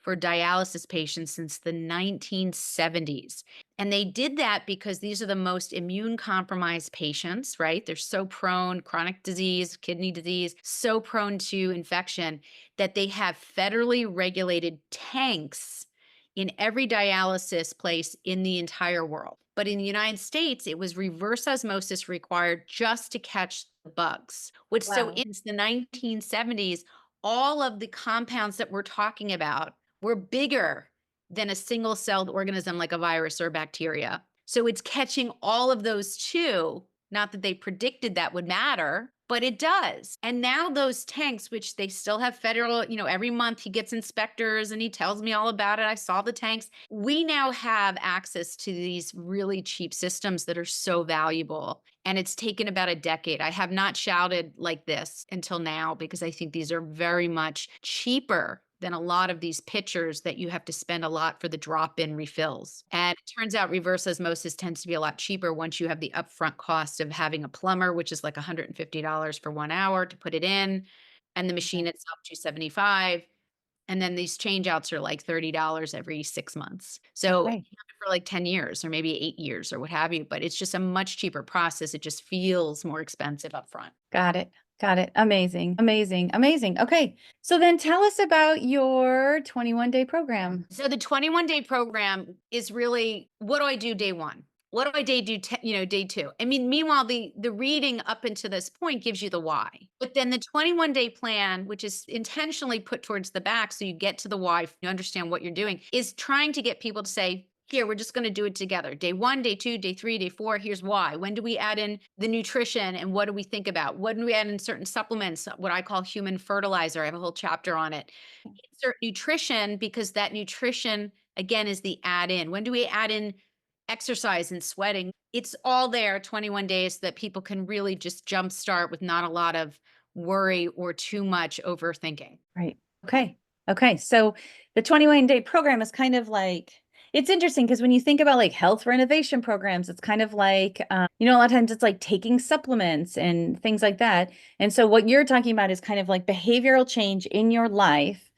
Speaker 2: for dialysis patients since the 1970s. And they did that because these are the most immune compromised patients, right? They're so prone, chronic disease, kidney disease, so prone to infection that they have federally regulated tanks in every dialysis place in the entire world. But in the United States, it was reverse osmosis required just to catch the bugs. What's so
Speaker 1: Wow.
Speaker 2: in the 1970s, all of the compounds that we're talking about were bigger than a single celled organism like a virus or bacteria. So it's catching all of those too. Not that they predicted that would matter, but it does. And now those tanks, which they still have federal, every month he gets inspectors and he tells me all about it. I saw the tanks. We now have access to these really cheap systems that are so valuable. And it's taken about a decade. I have not shouted like this until now because I think these are very much cheaper than a lot of these pitchers that you have to spend a lot for the drop-in refills. And it turns out reverse osmosis tends to be a lot cheaper once you have the upfront cost of having a plumber, which is like $150 for 1 hour to put it in, and the machine itself $275. And then these change outs are like $30 every 6 months. So
Speaker 1: Okay.
Speaker 2: for like 10 years or maybe 8 years or what have you, but it's just a much cheaper process. It just feels more expensive upfront.
Speaker 1: Got it. Got it. Amazing. Amazing. Amazing. Okay. So then tell us about your 21-day program.
Speaker 2: So the 21-day program is really, what do I do day one? What do I day two? I mean, meanwhile, the reading up until this point gives you the why. But then the 21-day plan, which is intentionally put towards the back so you get to the why, you understand what you're doing, is trying to get people to say, here, we're just going to do it together. Day one, day two, day three, day four. Here's why. When do we add in the nutrition and what do we think about? When do we add in certain supplements, what I call human fertilizer? I have a whole chapter on it. Insert nutrition because that nutrition, again, is the add in. When do we add in exercise and sweating? It's all there 21 days so that people can really just jumpstart with not a lot of worry or too much overthinking.
Speaker 1: Right. Okay. Okay. So the 21-day program is kind of like, it's interesting because when you think about like health renovation programs, it's kind of like, a lot of times it's like taking supplements and things like that. And so what you're talking about is kind of like behavioral change in your life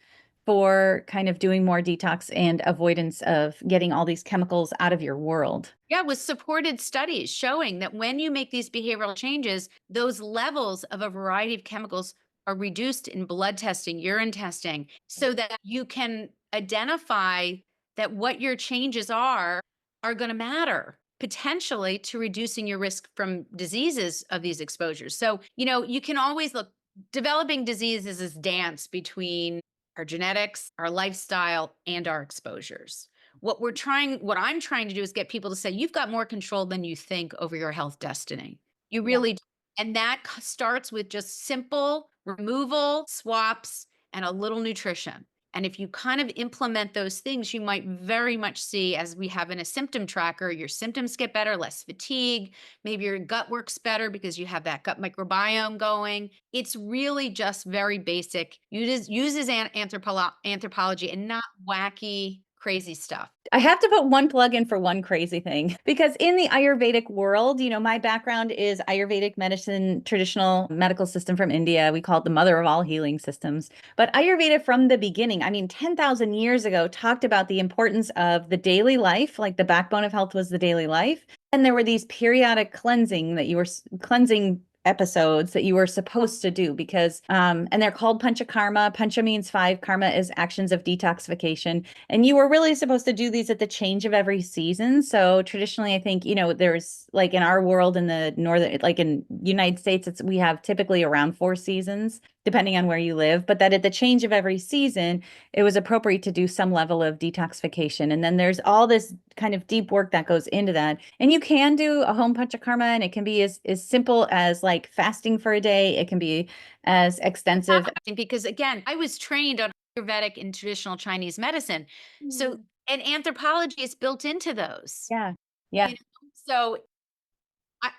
Speaker 1: for kind of doing more detox and avoidance of getting all these chemicals out of your world.
Speaker 2: Yeah, with supported studies showing that when you make these behavioral changes, those levels of a variety of chemicals are reduced in blood testing, urine testing, so that you can identify that what your changes are going to matter potentially to reducing your risk from diseases of these exposures. So, you can always look, developing diseases is dance between our genetics, our lifestyle, and our exposures. What I'm trying to do is get people to say, you've got more control than you think over your health destiny. You
Speaker 1: Yeah.
Speaker 2: really do. And that starts with just simple removal, swaps, and a little nutrition. And if you kind of implement those things, you might very much see, as we have in a symptom tracker, your symptoms get better, less fatigue. Maybe your gut works better because you have that gut microbiome going. It's really just very basic, uses anthropology and not wacky, crazy stuff.
Speaker 1: I have to put one plug in for one crazy thing because in the Ayurvedic world, my background is Ayurvedic medicine, traditional medical system from India. We call it the mother of all healing systems. But Ayurveda from the beginning, 10,000 years ago, talked about the importance of the daily life, like the backbone of health was the daily life. And there were these periodic cleansing episodes that you were supposed to do because and they're called panchakarma. Pancha means 5, karma is actions of detoxification, and you were really supposed to do these at the change of every season. So traditionally, I think there's like in our world in the northern, like in United States, we have typically around 4 seasons. depending on where you live, but that at the change of every season, it was appropriate to do some level of detoxification. And then there's all this kind of deep work that goes into that. And you can do a home panchakarma, and it can be as simple as like fasting for a day. It can be as extensive.
Speaker 2: Because again, I was trained on Ayurvedic and traditional Chinese medicine. So, and anthropology is built into those.
Speaker 1: Yeah. Yeah.
Speaker 2: You know? So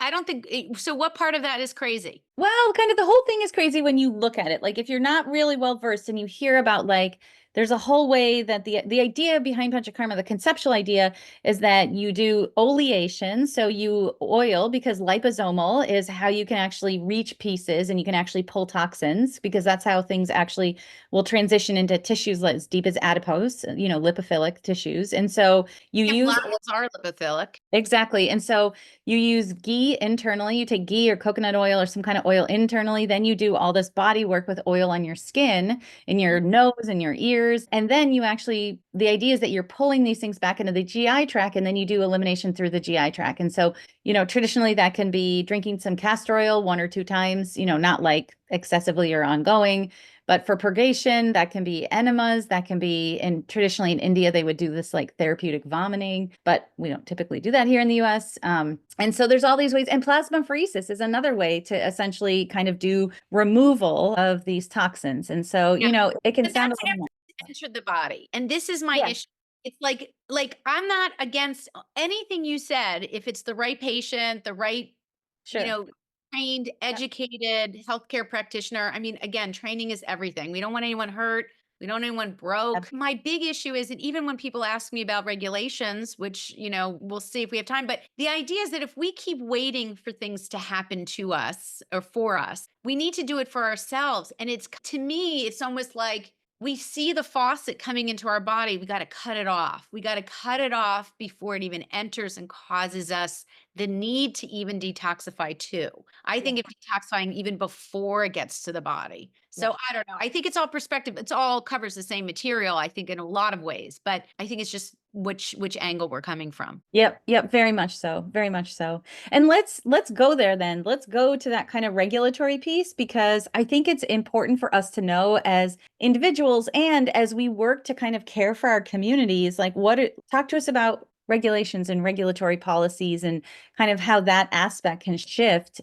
Speaker 2: I don't think so. What part of that is crazy?
Speaker 1: Well, kind of the whole thing is crazy when you look at it. Like if you're not really well versed and you hear about like there's a whole way that the idea behind panchakarma, the conceptual idea is that you do oleation, so you oil because liposomal is how you can actually reach pieces and you can actually pull toxins because that's how things actually will transition into tissues as deep as adipose, lipophilic tissues. And so you use
Speaker 2: are lipophilic.
Speaker 1: exactly. And so you use ghee internally. You take ghee or coconut oil or some kind of oil internally. Then you do all this body work with oil on your skin, in your nose and your ears. And then the idea is that you're pulling these things back into the GI tract, and then you do elimination through the GI tract. And so, traditionally that can be drinking some castor oil 1 or 2 times, not like excessively or ongoing. But for purgation, that can be enemas, that can be, and traditionally in India, they would do this like therapeutic vomiting, but we don't typically do that here in the US. And so there's all these ways, and plasmapheresis is another way to essentially kind of do removal of these toxins. And so, it can sound a little more.
Speaker 2: Enter the body. And this is my
Speaker 1: Yeah.
Speaker 2: issue. It's like I'm not against anything you said if it's the right patient, the right, you
Speaker 1: Sure.
Speaker 2: know, trained, educated healthcare practitioner. I mean, again, training is everything. We don't want anyone hurt. We don't want anyone broke. My big issue is that even when people ask me about regulations, which, we'll see if we have time, but the idea is that if we keep waiting for things to happen to us or for us, we need to do it for ourselves. And to me, it's almost like we see the faucet coming into our body. We got to cut it off. We got to cut it off before it even enters and causes us the need to even detoxify too. I think if detoxifying even before it gets to the body. So I don't know. I think it's all perspective. It's all covers the same material, I think, in a lot of ways, but I think it's just which angle we're coming from.
Speaker 1: Yep, very much so. Very much so. And let's go there then. Let's go to that kind of regulatory piece because I think it's important for us to know as individuals and as we work to kind of care for our communities, like talk to us about regulations and regulatory policies and kind of how that aspect can shift,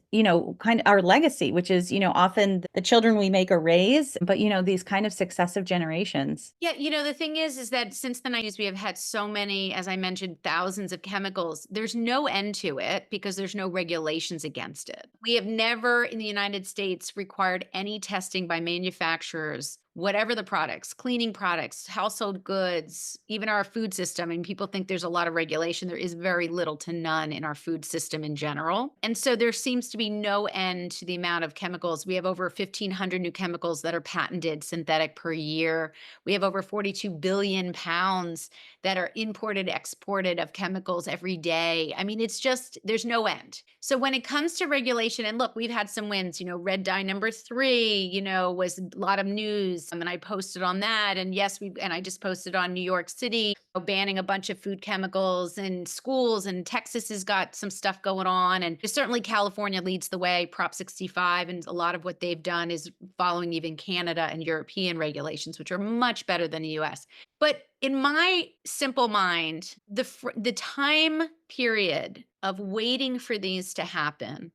Speaker 1: kind of our legacy, which is, often the children we make or raise, but, these kind of successive generations.
Speaker 2: Yeah, the thing is that since the 90s, we have had so many, as I mentioned, thousands of chemicals. There's no end to it because there's no regulations against it. We have never in the United States required any testing by manufacturers, whatever the products, cleaning products, household goods, even our food system. And people think there's a lot of regulation. There is very little to none in our food system in general. And so there seems to be no end to the amount of chemicals. We have over 1,500 new chemicals that are patented synthetic per year. We have over 42 billion pounds that are imported, exported of chemicals every day. I mean, it's just, there's no end. So when it comes to regulation, and look, we've had some wins, red dye number 3, was a lot of news. And I posted on that. And yes, and I just posted on New York City, banning a bunch of food chemicals in schools, and Texas has got some stuff going on. And certainly California leads the way, Prop 65. And a lot of what they've done is following even Canada and European regulations, which are much better than the US. But in my simple mind, the time period of waiting for these to happen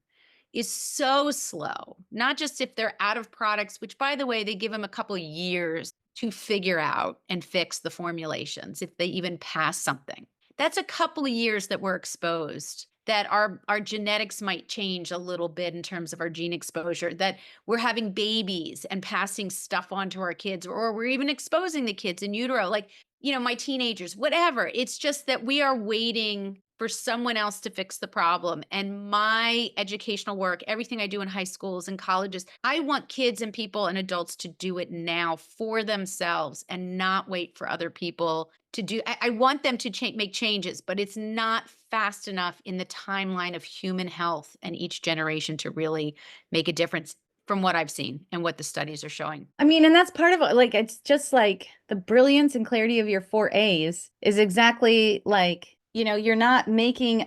Speaker 2: is so slow, not just if they're out of products, which by the way, they give them a couple of years to figure out and fix the formulations, if they even pass something. That's a couple of years that we're exposed, that our genetics might change a little bit in terms of our gene exposure, that we're having babies and passing stuff on to our kids, or we're even exposing the kids in utero, like, my teenagers, whatever. It's just that we are waiting for someone else to fix the problem. And my educational work, everything I do in high schools and colleges, I want kids and people and adults to do it now for themselves and not wait for other people to do. I want them to make changes, but it's not fast enough in the timeline of human health and each generation to really make a difference from what I've seen and what the studies are showing.
Speaker 1: I mean, and that's part of it. Like, it's just like the brilliance and clarity of your 4 A's is exactly like You're not making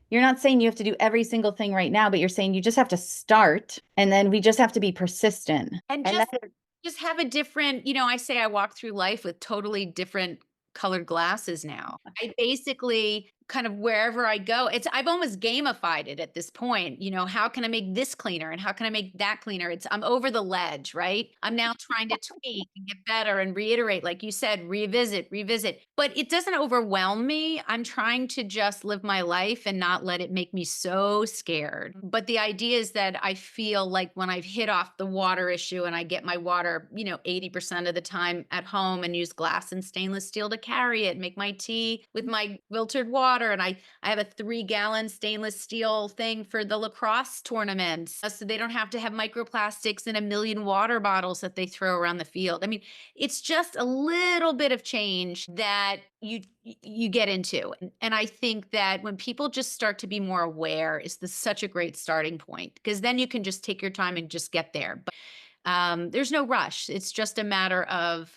Speaker 1: you're not saying you have to do every single thing right now, but you're saying you just have to start and then we just have to be persistent.
Speaker 2: And
Speaker 1: And that
Speaker 2: just have a different, I say I walk through life with totally different colored glasses now. I basically kind of wherever I go, I've almost gamified it at this point. How can I make this cleaner and how can I make that cleaner? I'm over the ledge, right? I'm now trying to tweak and get better and reiterate, like you said, revisit, revisit. But it doesn't overwhelm me. I'm trying to just live my life and not let it make me so scared. But the idea is that I feel like when I've hit off the water issue and I get my water, 80% of the time at home and use glass and stainless steel to carry it, make my tea with my filtered water. And I have a 3-gallon stainless steel thing for the lacrosse tournaments. So they don't have to have microplastics in a million water bottles that they throw around the field. I mean, it's just a little bit of change that you get into. And I think that when people just start to be more aware is such a great starting point, because then you can just take your time and just get there. But there's no rush. It's just a matter of,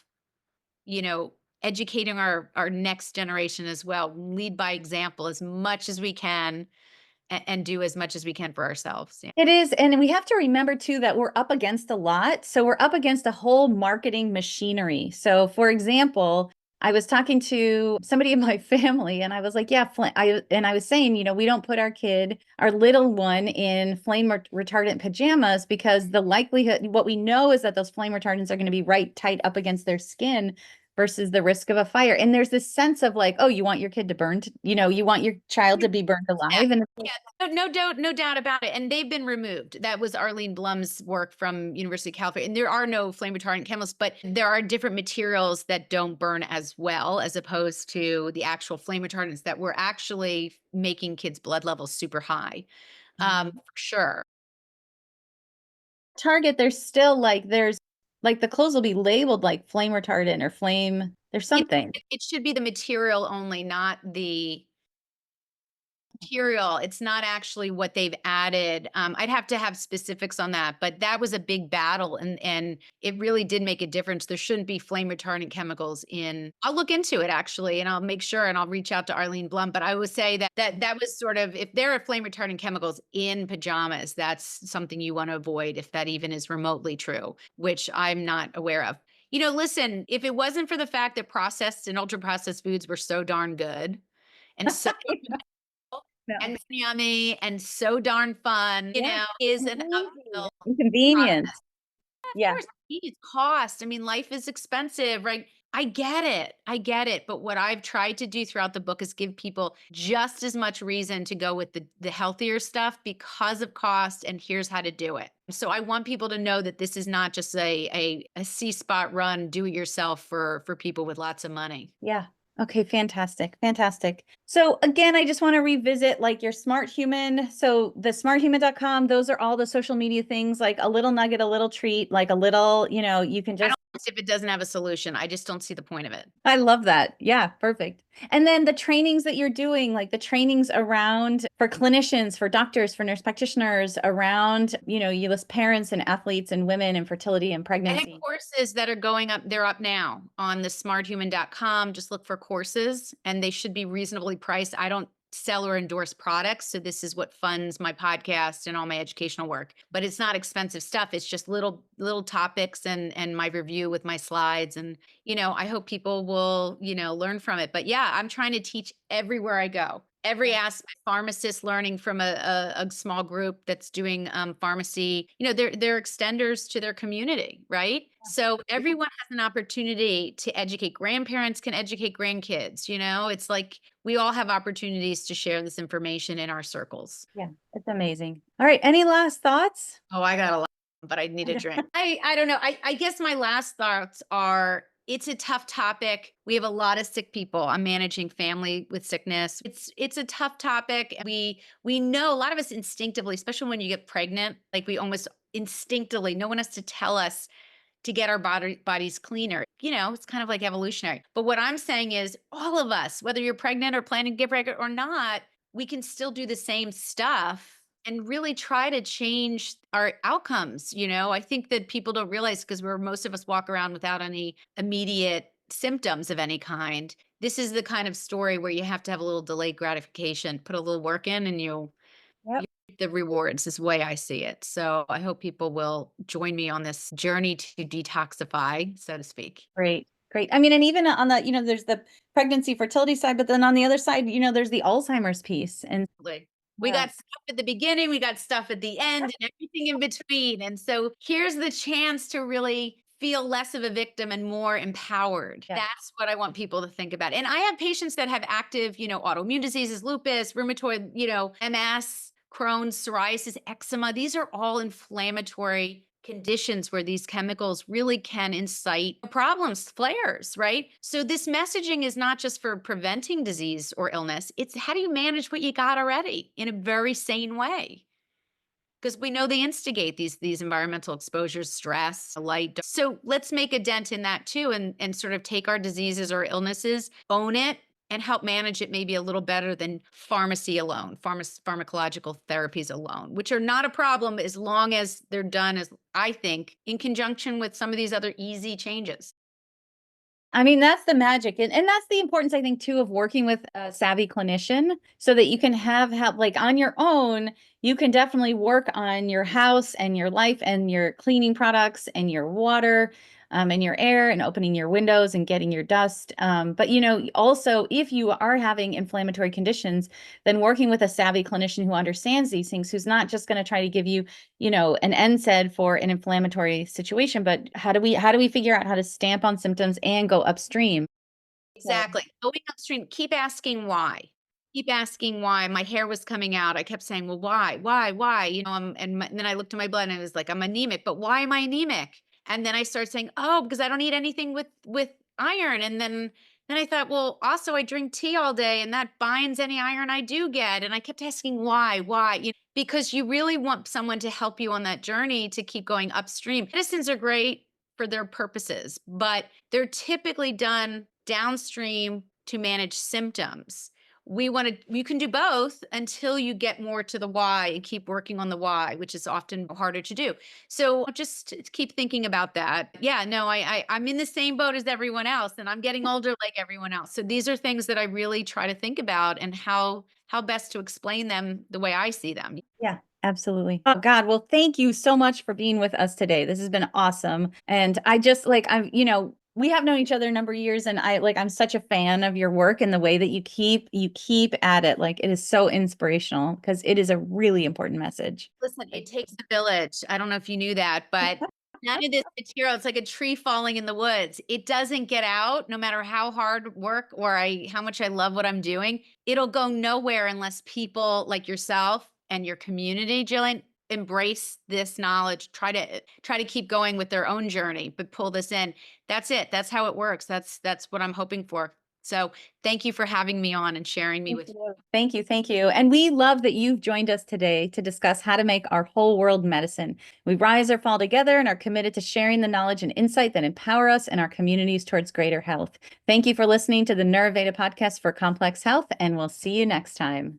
Speaker 2: you know, educating our next generation as well. Lead by example as much as we can, and do as much as we can for ourselves. Yeah.
Speaker 1: It is, and we have to remember too that we're up against a lot. So we're up against a whole marketing machinery. So for example, I was talking to somebody in my family and I was like, yeah, I was saying, we don't put our little one in flame retardant pajamas because the likelihood, what we know is that those flame retardants are going to be right tight up against their skin versus the risk of a fire. And there's this sense of like, oh, you want your kid to burn, you want your child to be burned
Speaker 2: Yeah,
Speaker 1: alive. And it's like,
Speaker 2: yeah, no doubt about it. And they've been removed. That was Arlene Blum's work from University of California. And there are no flame retardant chemicals, but there are different materials that don't burn as well as opposed to the actual flame retardants that were actually making kids' blood levels super high. For sure.
Speaker 1: Target, there's the clothes will be labeled like flame retardant or there's
Speaker 2: Yeah,
Speaker 1: something.
Speaker 2: it should be the material only, not the material. It's not actually what they've added. I'd have to have specifics on that, but that was a big battle, and it really did make a difference. There shouldn't be flame retardant chemicals in. I'll look into it actually, and I'll make sure, and I'll reach out to Arlene Blum. But I would say that was sort of, if there are flame retardant chemicals in pajamas, that's something you want to avoid if that even is remotely true, which I'm not aware of. Listen, if it wasn't for the fact that processed and ultra processed foods were so darn good and so
Speaker 1: No.
Speaker 2: and yummy and so darn fun,
Speaker 1: Yeah.
Speaker 2: is
Speaker 1: And
Speaker 2: an
Speaker 1: easy.
Speaker 2: uphill
Speaker 1: And convenient.
Speaker 2: process. Of
Speaker 1: Yeah.
Speaker 2: course, it's cost. I mean, life is expensive, right? I get it. I get it. But what I've tried to do throughout the book is give people just as much reason to go with the healthier stuff because of cost, and here's how to do it. So I want people to know that this is not just a C spot run, do it yourself for people with lots of money.
Speaker 1: Yeah. Okay, fantastic. Fantastic. So again, I just want to revisit like your smart human. So the smarthuman.com, those are all the social media things, like a little nugget, a little treat, like a little, you can
Speaker 2: I
Speaker 1: just
Speaker 2: don't if it doesn't have a solution. I just don't see the point of it.
Speaker 1: I love that. Yeah, perfect. And then the trainings that you're doing, like the trainings around for clinicians, for doctors, for nurse practitioners, around, you list parents and athletes and women and fertility and
Speaker 2: I have
Speaker 1: pregnancy.
Speaker 2: courses that are going up. They're up now on the smarthuman.com. Just look for courses and they should be reasonably priced. I don't sell or endorse products. So this is what funds my podcast and all my educational work. But it's not expensive stuff. It's just little topics and my review with my slides. And, I hope people will, learn from it. But yeah, I'm trying to teach everywhere I go. Every
Speaker 1: Yeah.
Speaker 2: aspect, pharmacists learning from a small group that's doing pharmacy, they're extenders to their community, right? So everyone has an opportunity to educate. Grandparents can educate grandkids, it's like we all have opportunities to share this information in our circles.
Speaker 1: Yeah, it's amazing. All right. Any last thoughts?
Speaker 2: Oh, I got a lot, but I need a drink. I don't know. I guess my last thoughts are, it's a tough topic. We have a lot of sick people. I'm managing family with sickness. It's a tough topic. We know a lot of us instinctively, especially when you get pregnant, like we almost instinctively, no one has to tell us to get our bodies cleaner. It's kind of like evolutionary. But what I'm saying is all of us, whether you're pregnant or planning to get pregnant or not, we can still do the same stuff and really try to change our outcomes. I think that people don't realize, because most of us walk around without any immediate symptoms of any kind, this is the kind of story where you have to have a little delayed gratification, put a little work in, and you
Speaker 1: Yep.
Speaker 2: reap the rewards, is the way I see it. So I hope people will join me on this journey to detoxify, so to speak.
Speaker 1: Great. Great. I mean, and even on the, there's the pregnancy fertility side, but then on the other side, there's the Alzheimer's piece. And
Speaker 2: Absolutely. We
Speaker 1: yeah.
Speaker 2: got stuff at the beginning, we got stuff at the end, and everything in between. And so here's the chance to really feel less of a victim and more empowered.
Speaker 1: Yeah.
Speaker 2: That's what I want people to think about. And I have patients that have active, autoimmune diseases, lupus, rheumatoid, MS, Crohn's, psoriasis, eczema. These are all inflammatory conditions where these chemicals really can incite problems, flares, right? So this messaging is not just for preventing disease or illness, it's how do you manage what you got already in a very sane way? Because we know they instigate these environmental exposures, stress, light. So let's make a dent in that too, and sort of take our diseases or illnesses, own it, and help manage it maybe a little better than pharmacy alone, pharmacological therapies alone, which are not a problem as long as they're done, as I think, in conjunction with some of these other easy changes.
Speaker 1: I mean, that's the magic. And that's the importance, I think, too, of working with a savvy clinician so that you can have help. Like on your own, you can definitely work on your house and your life and your cleaning products and your water, and your air and opening your windows and getting your dust. But, also, if you are having inflammatory conditions, then working with a savvy clinician who understands these things, who's not just going to try to give you, an NSAID for an inflammatory situation, but how do we figure out how to stamp on symptoms and go upstream? So,
Speaker 2: Exactly. Going upstream, keep asking why. Keep asking why. My hair was coming out. I kept saying, "Well, why? Why? Why?" And then I looked at my blood and I was like, "I'm anemic, but why am I anemic?" And then I started saying, "Oh, because I don't eat anything with iron." And then I thought, "Well, also I drink tea all day and that binds any iron I do get." And I kept asking why? Because you really want someone to help you on that journey to keep going upstream. Medicines are great for their purposes, but they're typically done downstream to manage symptoms. You can do both until you get more to the why and keep working on the why, which is often harder to do. So just keep thinking about that. Yeah, no, I'm in the same boat as everyone else, and I'm getting older like everyone else. So these are things that I really try to think about, and how best to explain them the way I see them.
Speaker 1: yeah, absolutely. Oh God, well, thank you so much for being with us today. This has been awesome. And I just like we have known each other a number of years, and I'm such a fan of your work and the way that you keep at it. Like it is so inspirational because it is a really important message.
Speaker 2: Listen, it takes a village. I don't know if you knew that, but none of this material, it's like a tree falling in the woods. It doesn't get out no matter how hard work or how much I love what I'm doing. It'll go nowhere unless people like yourself and your community, Jillian, embrace this knowledge, try to keep going with their own journey, but pull this in. That's it. That's how it works. That's what I'm hoping for. So thank you for having me on and sharing me
Speaker 1: Thank
Speaker 2: with you.
Speaker 1: you. Thank you. Thank you. And we love that you've joined us today to discuss how to make our whole world medicine. We rise or fall together and are committed to sharing the knowledge and insight that empower us and our communities towards greater health. Thank you for listening to the Neuroveda podcast for complex health, and we'll see you next time.